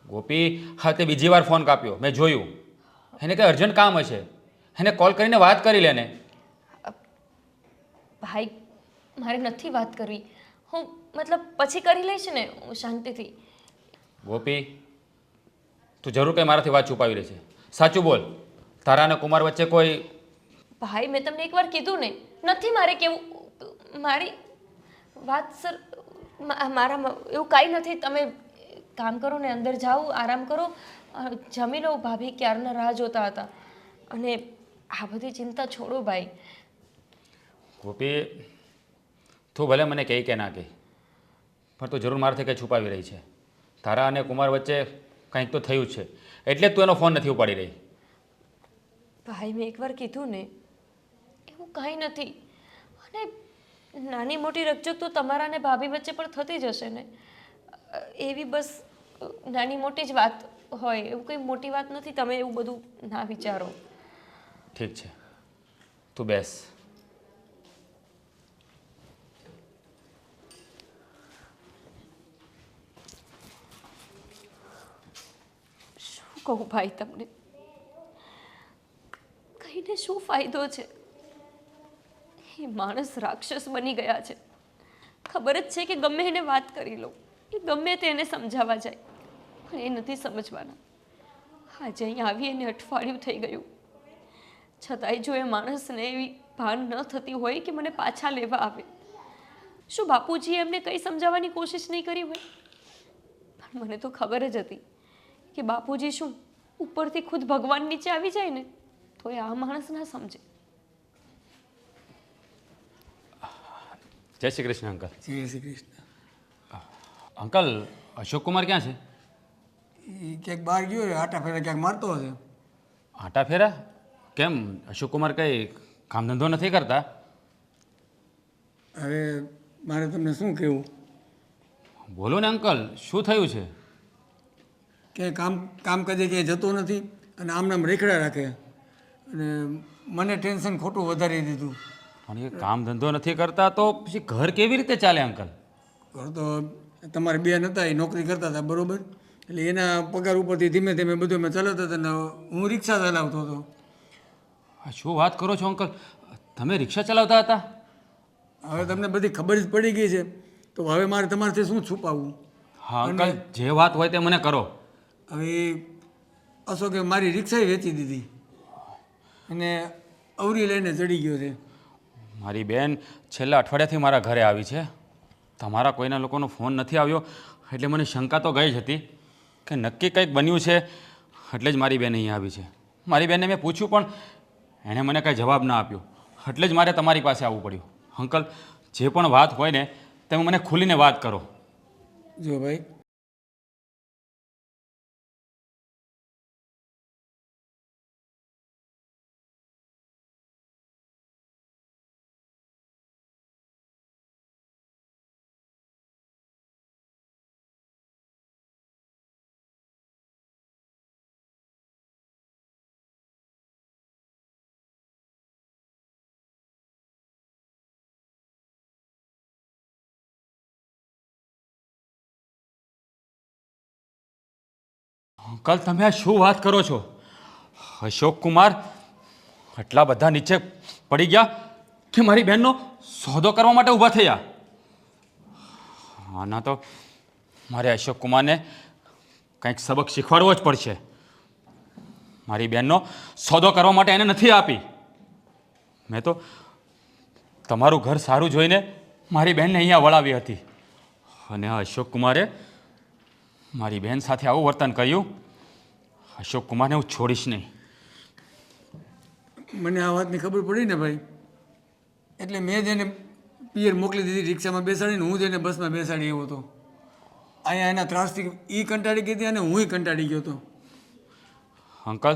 ગોપી, હા તે બીજી વાર ફોન કાપ્યો, મેં જોયું. એને કંઈ અર્જન્ટ કામ હશે, એને કોલ કરીને વાત કરી લે ને. ભાઈ મારે નથી વાત કરવી, હું મતલબ પછી કરી લઈશ ને હું શાંતિથી. ગોપી, તું જરૂર કંઈ મારાથી વાત છુપાવી રહી છે. સાચું બોલ, તારા અને કુમાર વચ્ચે કોઈ... ભાઈ મેં તમને એકવાર કીધું ને, નથી મારે કેવું. મારી વાત સર મારા એવું કાંઈ નથી. તમે કામ કરો ને, અંદર જાઓ, આરામ કરો, જમી લો. ભાભી ક્યારના રાહ જોતા હતા. અને આ બધી ચિંતા છોડો ભાઈ. ગોપી, તું ભલે મને કહે કે ના કહે, પણ તું જરૂર મારાથી કંઈ છુપાવી રહી છે. તારા અને કુમાર વચ્ચે કંઈક તો થયું જ છે, એટલે જ તું એનો ફોન નથી ઉપાડી રહી. ભાઈ મેં એકવાર કીધું ને, એવું કાંઈ નથી. અને નાની મોટી રકઝક તો તમારા અને ભાભી વચ્ચે પણ થતી જ હશે ને. એવી બસ નાની મોટી જ વાત હોય, એવું કંઈ મોટી વાત નથી. તમે એવું બધું ના વિચારો. ઠીક છે, તું બેસ. શું કહું ભાઈ તમને, કહીને શું ફાયદો છે? એ માણસ રાક્ષસ બની ગયા છે. ખબર જ છે કે ગમે એને વાત કરી લો, એ ગમે તે એને સમજાવવા જાય, પણ એ નથી સમજવાના. આજે અહીં આવી એને અઠવાડિયું થઈ ગયું, છતાંય જો એ માણસને એવી ભાન ન થતી હોય કે મને પાછા લેવા આવે. શું બાપુજીએ એમને કંઈ સમજાવવાની કોશિશ નહીં કરી હોય? પણ મને તો ખબર જ હતી કે બાપુજી શું ઉપરથી ખુદ ભગવાન નીચે આવી જાય ને તો એ આ માણસ ના સમજે. જય શ્રી કૃષ્ણ અંકલ. જય શ્રી કૃષ્ણ. અંકલ, અશોક કુમાર ક્યાં છે? એ ક્યાંક બહાર ગયો છે, આટા ફેરા ક્યાંક મારતો હશે. આટા ફેરા? કેમ, અશોક કુમાર કંઈ કામ ધંધો નથી કરતા? હવે મારે તમને શું કહેવું, બોલો ને અંકલ, શું થયું છે? ક્યાંય કામકાજે ક્યાંય જતો નથી અને આમ નામ રેખડા રાખે અને મને ટેન્શન ખોટું વધારી દીધું. પણ એ કામ ધંધો નથી કરતા તો પછી ઘર કેવી રીતે ચાલે અંકલ? ઘર તો તમારે બેન હતા, એ નોકરી કરતા હતા બરાબર, એટલે એના પગાર ઉપરથી ધીમે ધીમે બધું મેં ચલાવતા હતા ને હું રિક્ષા ચલાવતો હતો. આ શું વાત કરો છો અંકલ, તમે રિક્ષા ચલાવતા હતા? હવે તમને બધી ખબર જ પડી ગઈ છે તો હવે મારે તમારાથી શું છુપાવવું. હા અંકલ, જે વાત હોય તે મને કરો. હવે અશોકે મારી રિક્ષા વેચી દીધી અને અવરી લઈને ચડી ગયો છે. મારી બેન છેલ્લા અઠવાડિયાથી મારા ઘરે આવી છે. તમારા કોઈના લોકોનો ફોન નથી આવ્યો એટલે મને શંકા તો ગઈ જ હતી કે નક્કી કંઈક બન્યું છે, એટલે જ મારી બેન અહીંયા આવી છે. મારી બેનને મેં પૂછ્યું પણ એણે મને કાંઈ જવાબ ના આપ્યો, એટલે જ મારે તમારી પાસે આવવું પડ્યું. અંકલ, જે પણ વાત હોય ને તમે મને ખુલીને વાત કરો. જો ભાઈ, અંકલ તમે આ શું વાત કરો છો? અશોક કુમાર આટલા બધા નીચે પડી ગયા કે મારી બહેનનો સોદો કરવા માટે ઊભા થયા? આના તો મારે અશોક કુમારને કંઈક સબક શીખવાડવો જ પડશે. મારી બહેનનો સોદો કરવા માટે એને નથી આપી. મેં તો તમારું ઘર સારું જોઈને મારી બહેનને અહીંયા વળાવી હતી, અને આ અશોક કુમારે મારી બહેન સાથે આવું વર્તન કર્યું. અશોક કુમારને હું છોડીશ નહીં. મને આ વાતની ખબર પડી ને ભાઈ, એટલે મેં જ એને પિયર મોકલી દીધી રિક્ષામાં બેસાડીને. હું જ એને બસમાં બેસાડી આવ્યો હતો. અહીંયા એના ત્રાસથી એ કંટાળી ગઈ હતી અને હુંય કંટાળી ગયો હતો. અંકલ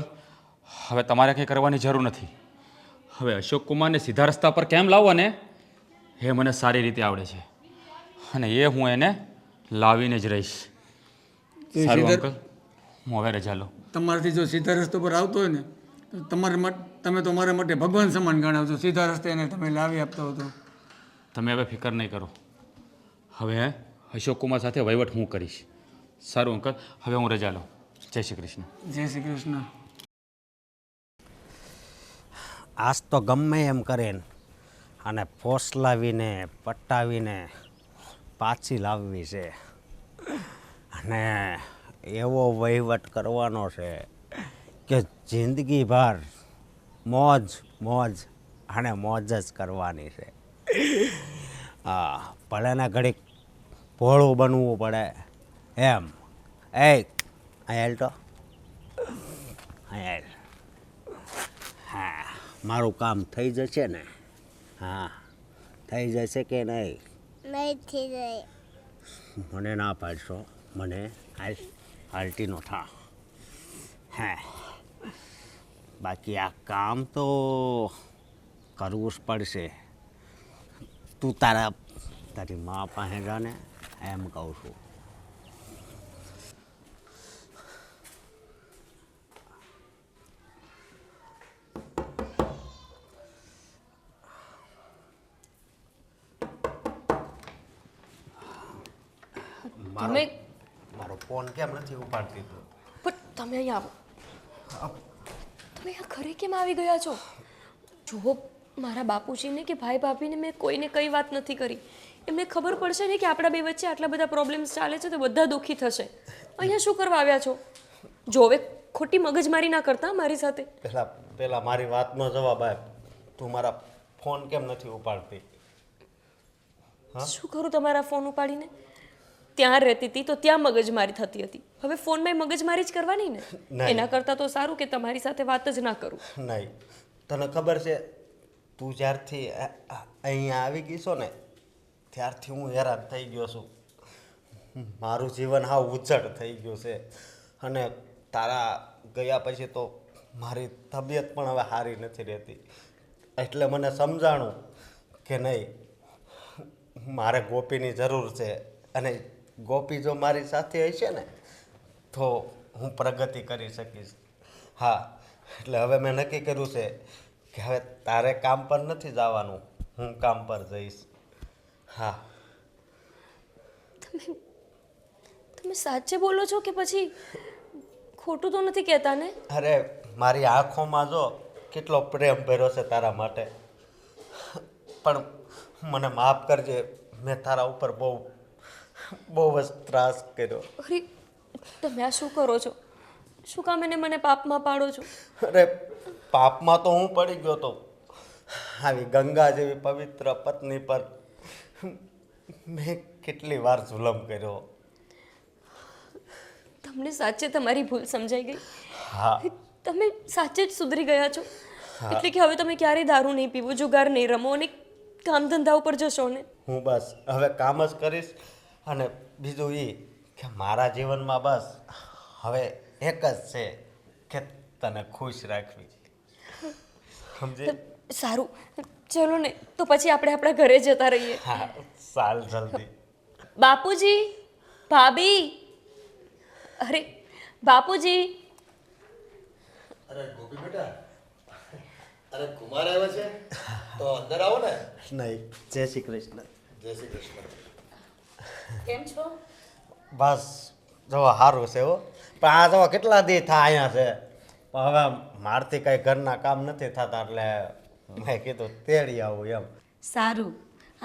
હવે તમારે કંઈ કરવાની જરૂર નથી. હવે અશોક કુમારને સીધા રસ્તા પર કેમ લાવવો ને એ મને સારી રીતે આવડે છે, અને એ હું એને લાવીને જ રહીશ. એ સારું સીધા- અંકલ, હું હવે રજા લઉં. તમારાથી જો સીધા રસ્તો પર આવતો હોય ને તો તમે તો મારા માટે ભગવાન સમાન ગણાવજો. સીધા રસ્તે એને તમે લાવી આપતો હતો. તમે હવે ફિકર નહીં કરો. હવે અશોક કુમાર સાથે વહીવટ હું કરીશ. સારું અંકલ, હવે હું રજા લઉં. જય શ્રી કૃષ્ણ. જય શ્રી કૃષ્ણ. આજ તો ગમે એમ કરીને અને ફોસલાવીને પટાવીને પાછી લાવવી છે, અને એવો વહીવટ કરવાનો છે કે જિંદગીભર મોજ મોજ અને મોજ જ કરવાની છે. હા, ભલે ને ઘડીક ભોળું બનવું પડે એમ. અહીં તો અહીં. હા, મારું કામ થઈ જશે ને? હા, થઈ જશે કે નહીં? નહીં થઈ જાય. મને ના પાડશો? મને હાલતી નો થા. હા, બાકી આ કામ તો કરવું જ પડશે. તું તારી મા પાસે જાને એમ કહું છું. તમે મારો ફોન કેમ નથી ઉપાડતી તું? પણ તમે અહીંયા આવો. તમે અહીંયા ઘરે કેમ આવી ગયા છો? જુઓ, મારા બાપુજીને કે ભાઈ ભાભીને મેં કોઈને કઈ વાત નથી કરી. એમને ખબર પડશે ને કે આપણા બે વચ્ચે આટલા બધા પ્રોબ્લેમ્સ ચાલે છે તો બધા દુઃખી થશે. અહીંયા શું કરવા આવ્યા છો? જો હવે ખોટી મગજમારી ના કરતા મારી સાથે. પહેલા મારી વાતનો જવાબ આપ. તું મારા ફોન કેમ નથી ઉપાડતી? શું કરું તમારા ફોન ઉપાડીને? ત્યાં રહેતી હતી તો ત્યાં મગજમારી થતી હતી. હવે ફોનમાં મગજમારી જ કરવાની ને. નહીં. એના કરતાં તો સારું કે તમારી સાથે વાત જ ના કરું. નહીં, તને ખબર છે, તું જ્યારથી અહીંયા આવી ગઈ છો ને ત્યારથી હું હેરાન થઈ ગયો છું. મારું જીવન હાવ ઉજ્જડ થઈ ગયું છે, અને તારા ગયા પછી તો મારી તબિયત પણ હવે સારી નથી રહેતી. એટલે મને સમજાણું કે નહીં, મારે ગોપીની જરૂર છે, અને ગોપી જો મારી સાથે હશે ને તો હું પ્રગતિ કરી શકીશ. હા, એટલે હવે મેં નક્કી કર્યું છે કે હવે તારે કામ પર નથી જવાનું, હું કામ પર જઈશ. હા. તમે સાચે બોલો છો કે પછી ખોટું તો નથી કહેતા ને? અરે, મારી આંખોમાં જો કેટલો પ્રેમ ભર્યો છે તારા માટે. પણ મને માફ કરજે, મેં તારા ઉપર બહુ જ ત્રાસ કર્યો. અરે, તમે આ શું કરો છો? શું કામ એને મને પાપમાં પાડો છો? અરે, પાપમાં તો હું પડી ગયો તો. આવી ગંગા જેવી પવિત્ર પત્ની પર મેં કેટલી વાર જુલમ કર્યો. તમને સાચે તમારી ભૂલ સમજાઈ ગઈ? હા. તમે સાચે જ સુધરી ગયા છો? એટલે કે હવે તમે ક્યારેય દારૂ નહીં પીવો, જુગાર નહીં રમો, અને કામ ધંધા ઉપર જશો ને? હું બસ હવે કામ જ કરીશ, અને બીજું એ કે મારા જીવનમાં બસ હવે એક જ છે કે તને ખુશ રાખવી. સમજી? સારું, ચલો ને તો પછી આપણે આપણા ઘરે જતા રહીએ. હા, ચાલ જલ્દી. બાપુજી, ભાભી, અરે બાપુજી. અરે ગોપી બેટા, અરે કુમાર આવ્યા છે તો અંદર આવો ને. નહીં, જય શ્રી કૃષ્ણ. જય શ્રી કૃષ્ણ. કેમ છો? બસ જો સારું છે હો. પણ આ તો કેટલા દી થાય અહીંયા છે પણ હવે મારથી કંઈ ઘરના કામ નથી થતા એટલે મેં કીધું તેડી આવું એમ. સારું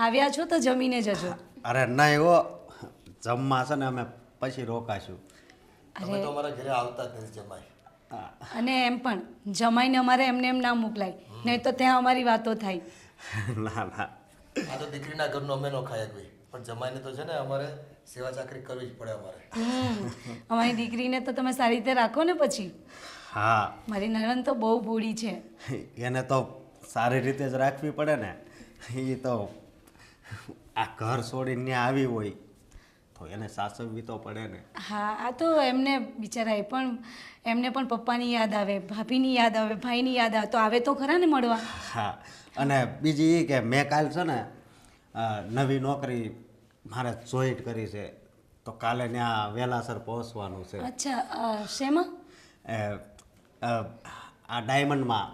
આવ્યા છો તો જમીને જજો. અરે નહીં હો, જમવા છે ને અમે પછી રોકાશું. તમે તો અમારા ઘરે આવતા જ નથી જમાય. અને એમ પણ જમાઈને અમારે એમને એમ ના મોકલાય, નહીં તો ત્યાં અમારી વાતો થાય. ના ના, આ તો દીકરીના ઘરનું અમે નો ખાય કોઈ, પણ જમાઈને તો છે ને અમારે સેવા ચાકરી કરવી જ પડે અમારે. અમારી દીકરીને તો તમે સારી રીતે રાખો ને પછી. હા મારી નણંદ તો બહુ ભોળી છે. એને તો સારી રીતે જ રાખવી પડે ને. એ તો આ ઘર છોડીને ત્યાં આવી હોય તો એને સાચવવી તો પડે ને. હા આ તો એમને બિચારા એમને પણ પપ્પાની યાદ આવે, ભાભીની યાદ આવે, ભાઈની યાદ આવે, તો આવે તો ખરા ને મળવા. હા, અને બીજી એ કે મેં કાલ છે ને નવી નોકરી મારે જોઈન્ટ કરી છે તો કાલે ત્યાં વહેલાસર પહોંચવાનું છે. અચ્છા શેમાં? આ ડાયમંડમાં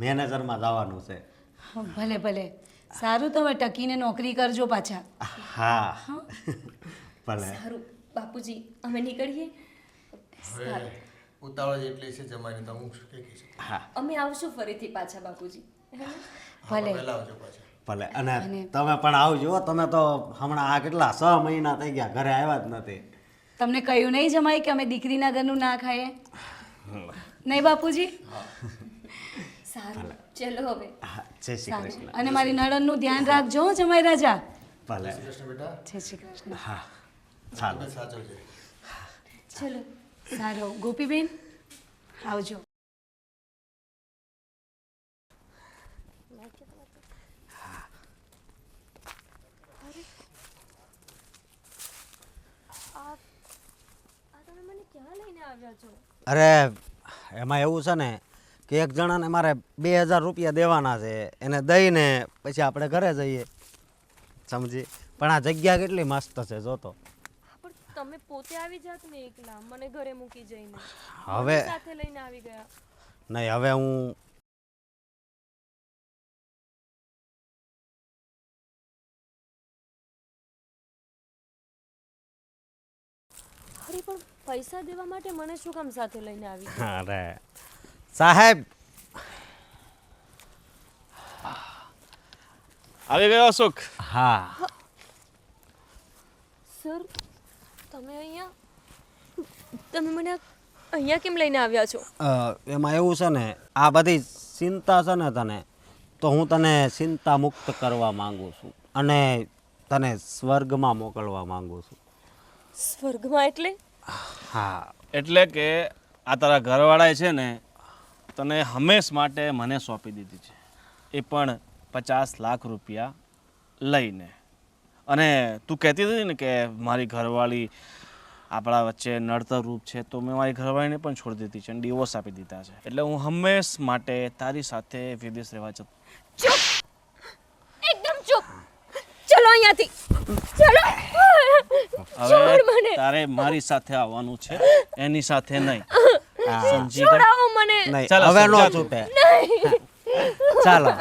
મેનેજરમાં જવાનું છે. ભલે ભલે, સારું તો હવે ટકીને નોકરી કરજો પાછા. હા ભલે. સારું બાપુજી, અમે નીકળીએ. હવે ઉતાવળ જ એટલી છે જમાઈને, તો હું શું કહી શકું. હા અમે આવશું ફરીથી પાછા બાપુજી. ભલે વહેલા આવજો પાછા. ભલે. અને તમે પણ આવજો. તમે તો હમણાં આ કેટલા 6 મહિના થઈ ગયા ઘરે આવ્યા જ નથી. તમને કહ્યું નહીં જમાઈ કે અમે દીકરીના ઘરનું ના ખાઈએ? નહીં બાપુજી? સારું ચલો હવે. હા, જય શ્રી કૃષ્ણ. અને મારી નણંદનું ધ્યાન રાખજો હો, જમાઈ રાજા. ભલે. કૃષ્ણ બેટા, જય શ્રી કૃષ્ણ. હા ચાલો. તમે સાચવજો. ચલો. સારું ગોપીબેન આવજો. તમે મને ક્યાં લઈને આવ્યા છો? અરે એમાં એવું છે ને કે એક જણાને મારે 2000 રૂપિયા દેવાના છે, એને દઈને પછી આપણે ઘરે જઈએ, સમજી. પણ આ જગ્યા કેટલી મસ્ત છે જોતો. પણ તમે પોતે આવી જાત ને એકલા, મને ઘરે મૂકી જઈને. હવે સાથે લઈને આવી ગયા. નહીં, હવે હું અરે પણ પૈસા દેવા માટે મને શું કામ સાથે લઈને આવી ગયા? અરે સાહેબ, આવી ગયો સુખ. હા સર તમે મને અહીંયા કેમ લઈને આવ્યા છો? એમાં એવું છે ને, આ બધી ચિંતા છે ને તને, તો હું તને ચિંતા મુક્ત કરવા માંગુ છું અને તને સ્વર્ગમાં મોકલવા માંગુ છું. સ્વર્ગમાં એટલે? હા, એટલે કે આ તારા ઘરવાળાએ છે ને તને હંમેશ માટે મને સોંપી દીધી છે, એ પણ 50 લાખ રૂપિયા લઈને. અને તું કહેતી હતી ને કે મારી ઘરવાળી આપણા વચ્ચે નડતર રૂપ છે, તો મેં મારી ઘરવાળીને પણ છોડી દીધી છે અને ડિવોર્સ આપી દીધા છે. એટલે હું હંમેશ માટે તારી સાથે વિદેશ રહેવા જતો. ચૂપ, એકદમ ચૂપ. ચલો અહીંયાથી, ચલો. છોડ હવે મને. તારે મારી સાથે આવવાનું છે, એની સાથે નહીં. સમજી ગઈ? છોડાવો મને. નહીં ચાલો, હવે નો સમજાતું. છૂટે. ચાલો.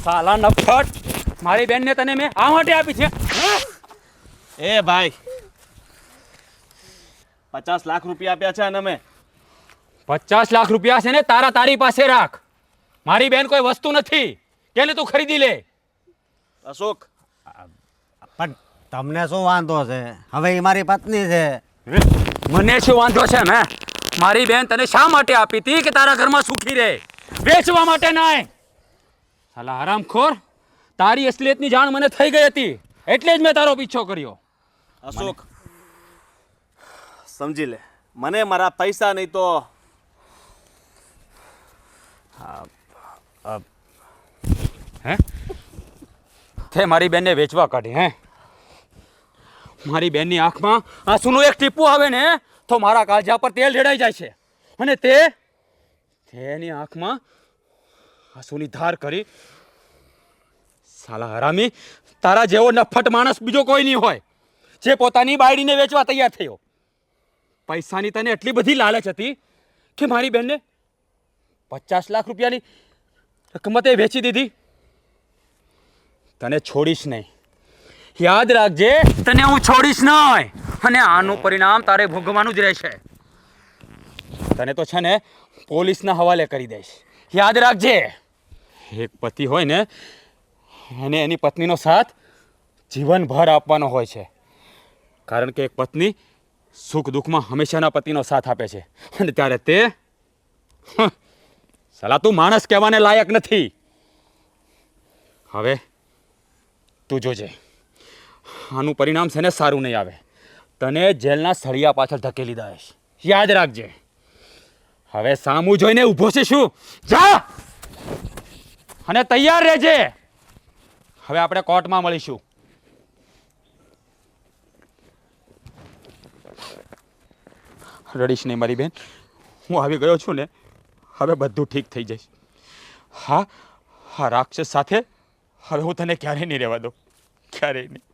સાલા નફટ, મારી બેનને તને મેં આ માટે આપી છે. એ ભાઈ, 50 લાખ રૂપિયા આપ્યા છે અને મેં 50 લાખ રૂપિયા છે ને તારી પાસે રાખ. મારી બેન કોઈ વસ્તુ નથી કે એને તું ખરીદી લે. અશોક, પણ તમને શું વાંધો છે? હવે એ મારી પત્ની છે. મને શું વાંધો છે ને? મારી બેન તને શા માટે આપી હતી કે તારા ઘરમાં સુખી રહે, વેચવા માટે નહીં. સાલા હરામખોર, તારી અસલિયતની જાણ મને થઈ ગઈ હતી એટલે જ મેં તારો પીછો કર્યો. અશોક, સમજી લે, મને મારા પૈસા નહીં તો હે તે મારી બેનને વેચવા કાઢી? હે, મારી બેનની આંખમાં આંસુનું એક ટીપું આવે ને તો મારા કાળજા પર તેલ રેડાઈ જાય છે, અને તેની આંખમાં આંસુની ધાર કરી. સાલા હરામી, તારા જેવો નફટ માણસ બીજો કોઈ નહીં હોય જે પોતાની બાયડીને વેચવા તૈયાર થયો. પૈસાની તને એટલી બધી લાલચ હતી કે મારી બેનને 50 લાખ રૂપિયાની રકમતે વેચી દીધી. તને છોડીશ નહીં, યાદ રાખજે, તને હું છોડીશ નહીં અને આનું પરિણામ તારે ભોગવવાનું જ રહેશે. તને તો છે ને પોલીસના હવાલે કરી દઈશ. યાદ રાખજે, એક પતિ હોય ને એને એની પત્નીનો સાથ જીવનભર આપવાનો હોય છે, કારણ કે એક પત્ની સુખ દુઃખમાં હંમેશાના પતિનો સાથ આપે છે. અને ત્યારે તે સલા તું માણસ કહેવાને લાયક નથી. હવે તું જોજે, આનું પરિણામ છે ને સારું નહીં આવે. તને જેલના સળિયા પાછળ ધકેલી દઈશ. યાદ રાખજે. હવે સામું જોઈને ઊભો છે શું? જા અને તૈયાર રહેજે. હવે આપણે કોર્ટમાં મળીશું. રડીશ નહીં મારી બેન, હું આવી ગયો છું ને, હવે બધું ઠીક થઈ જઈશ. હા, રાક્ષસ સાથે હવે હું તને ક્યારેય નહીં રહેવા દઉં, ક્યારેય નહીં.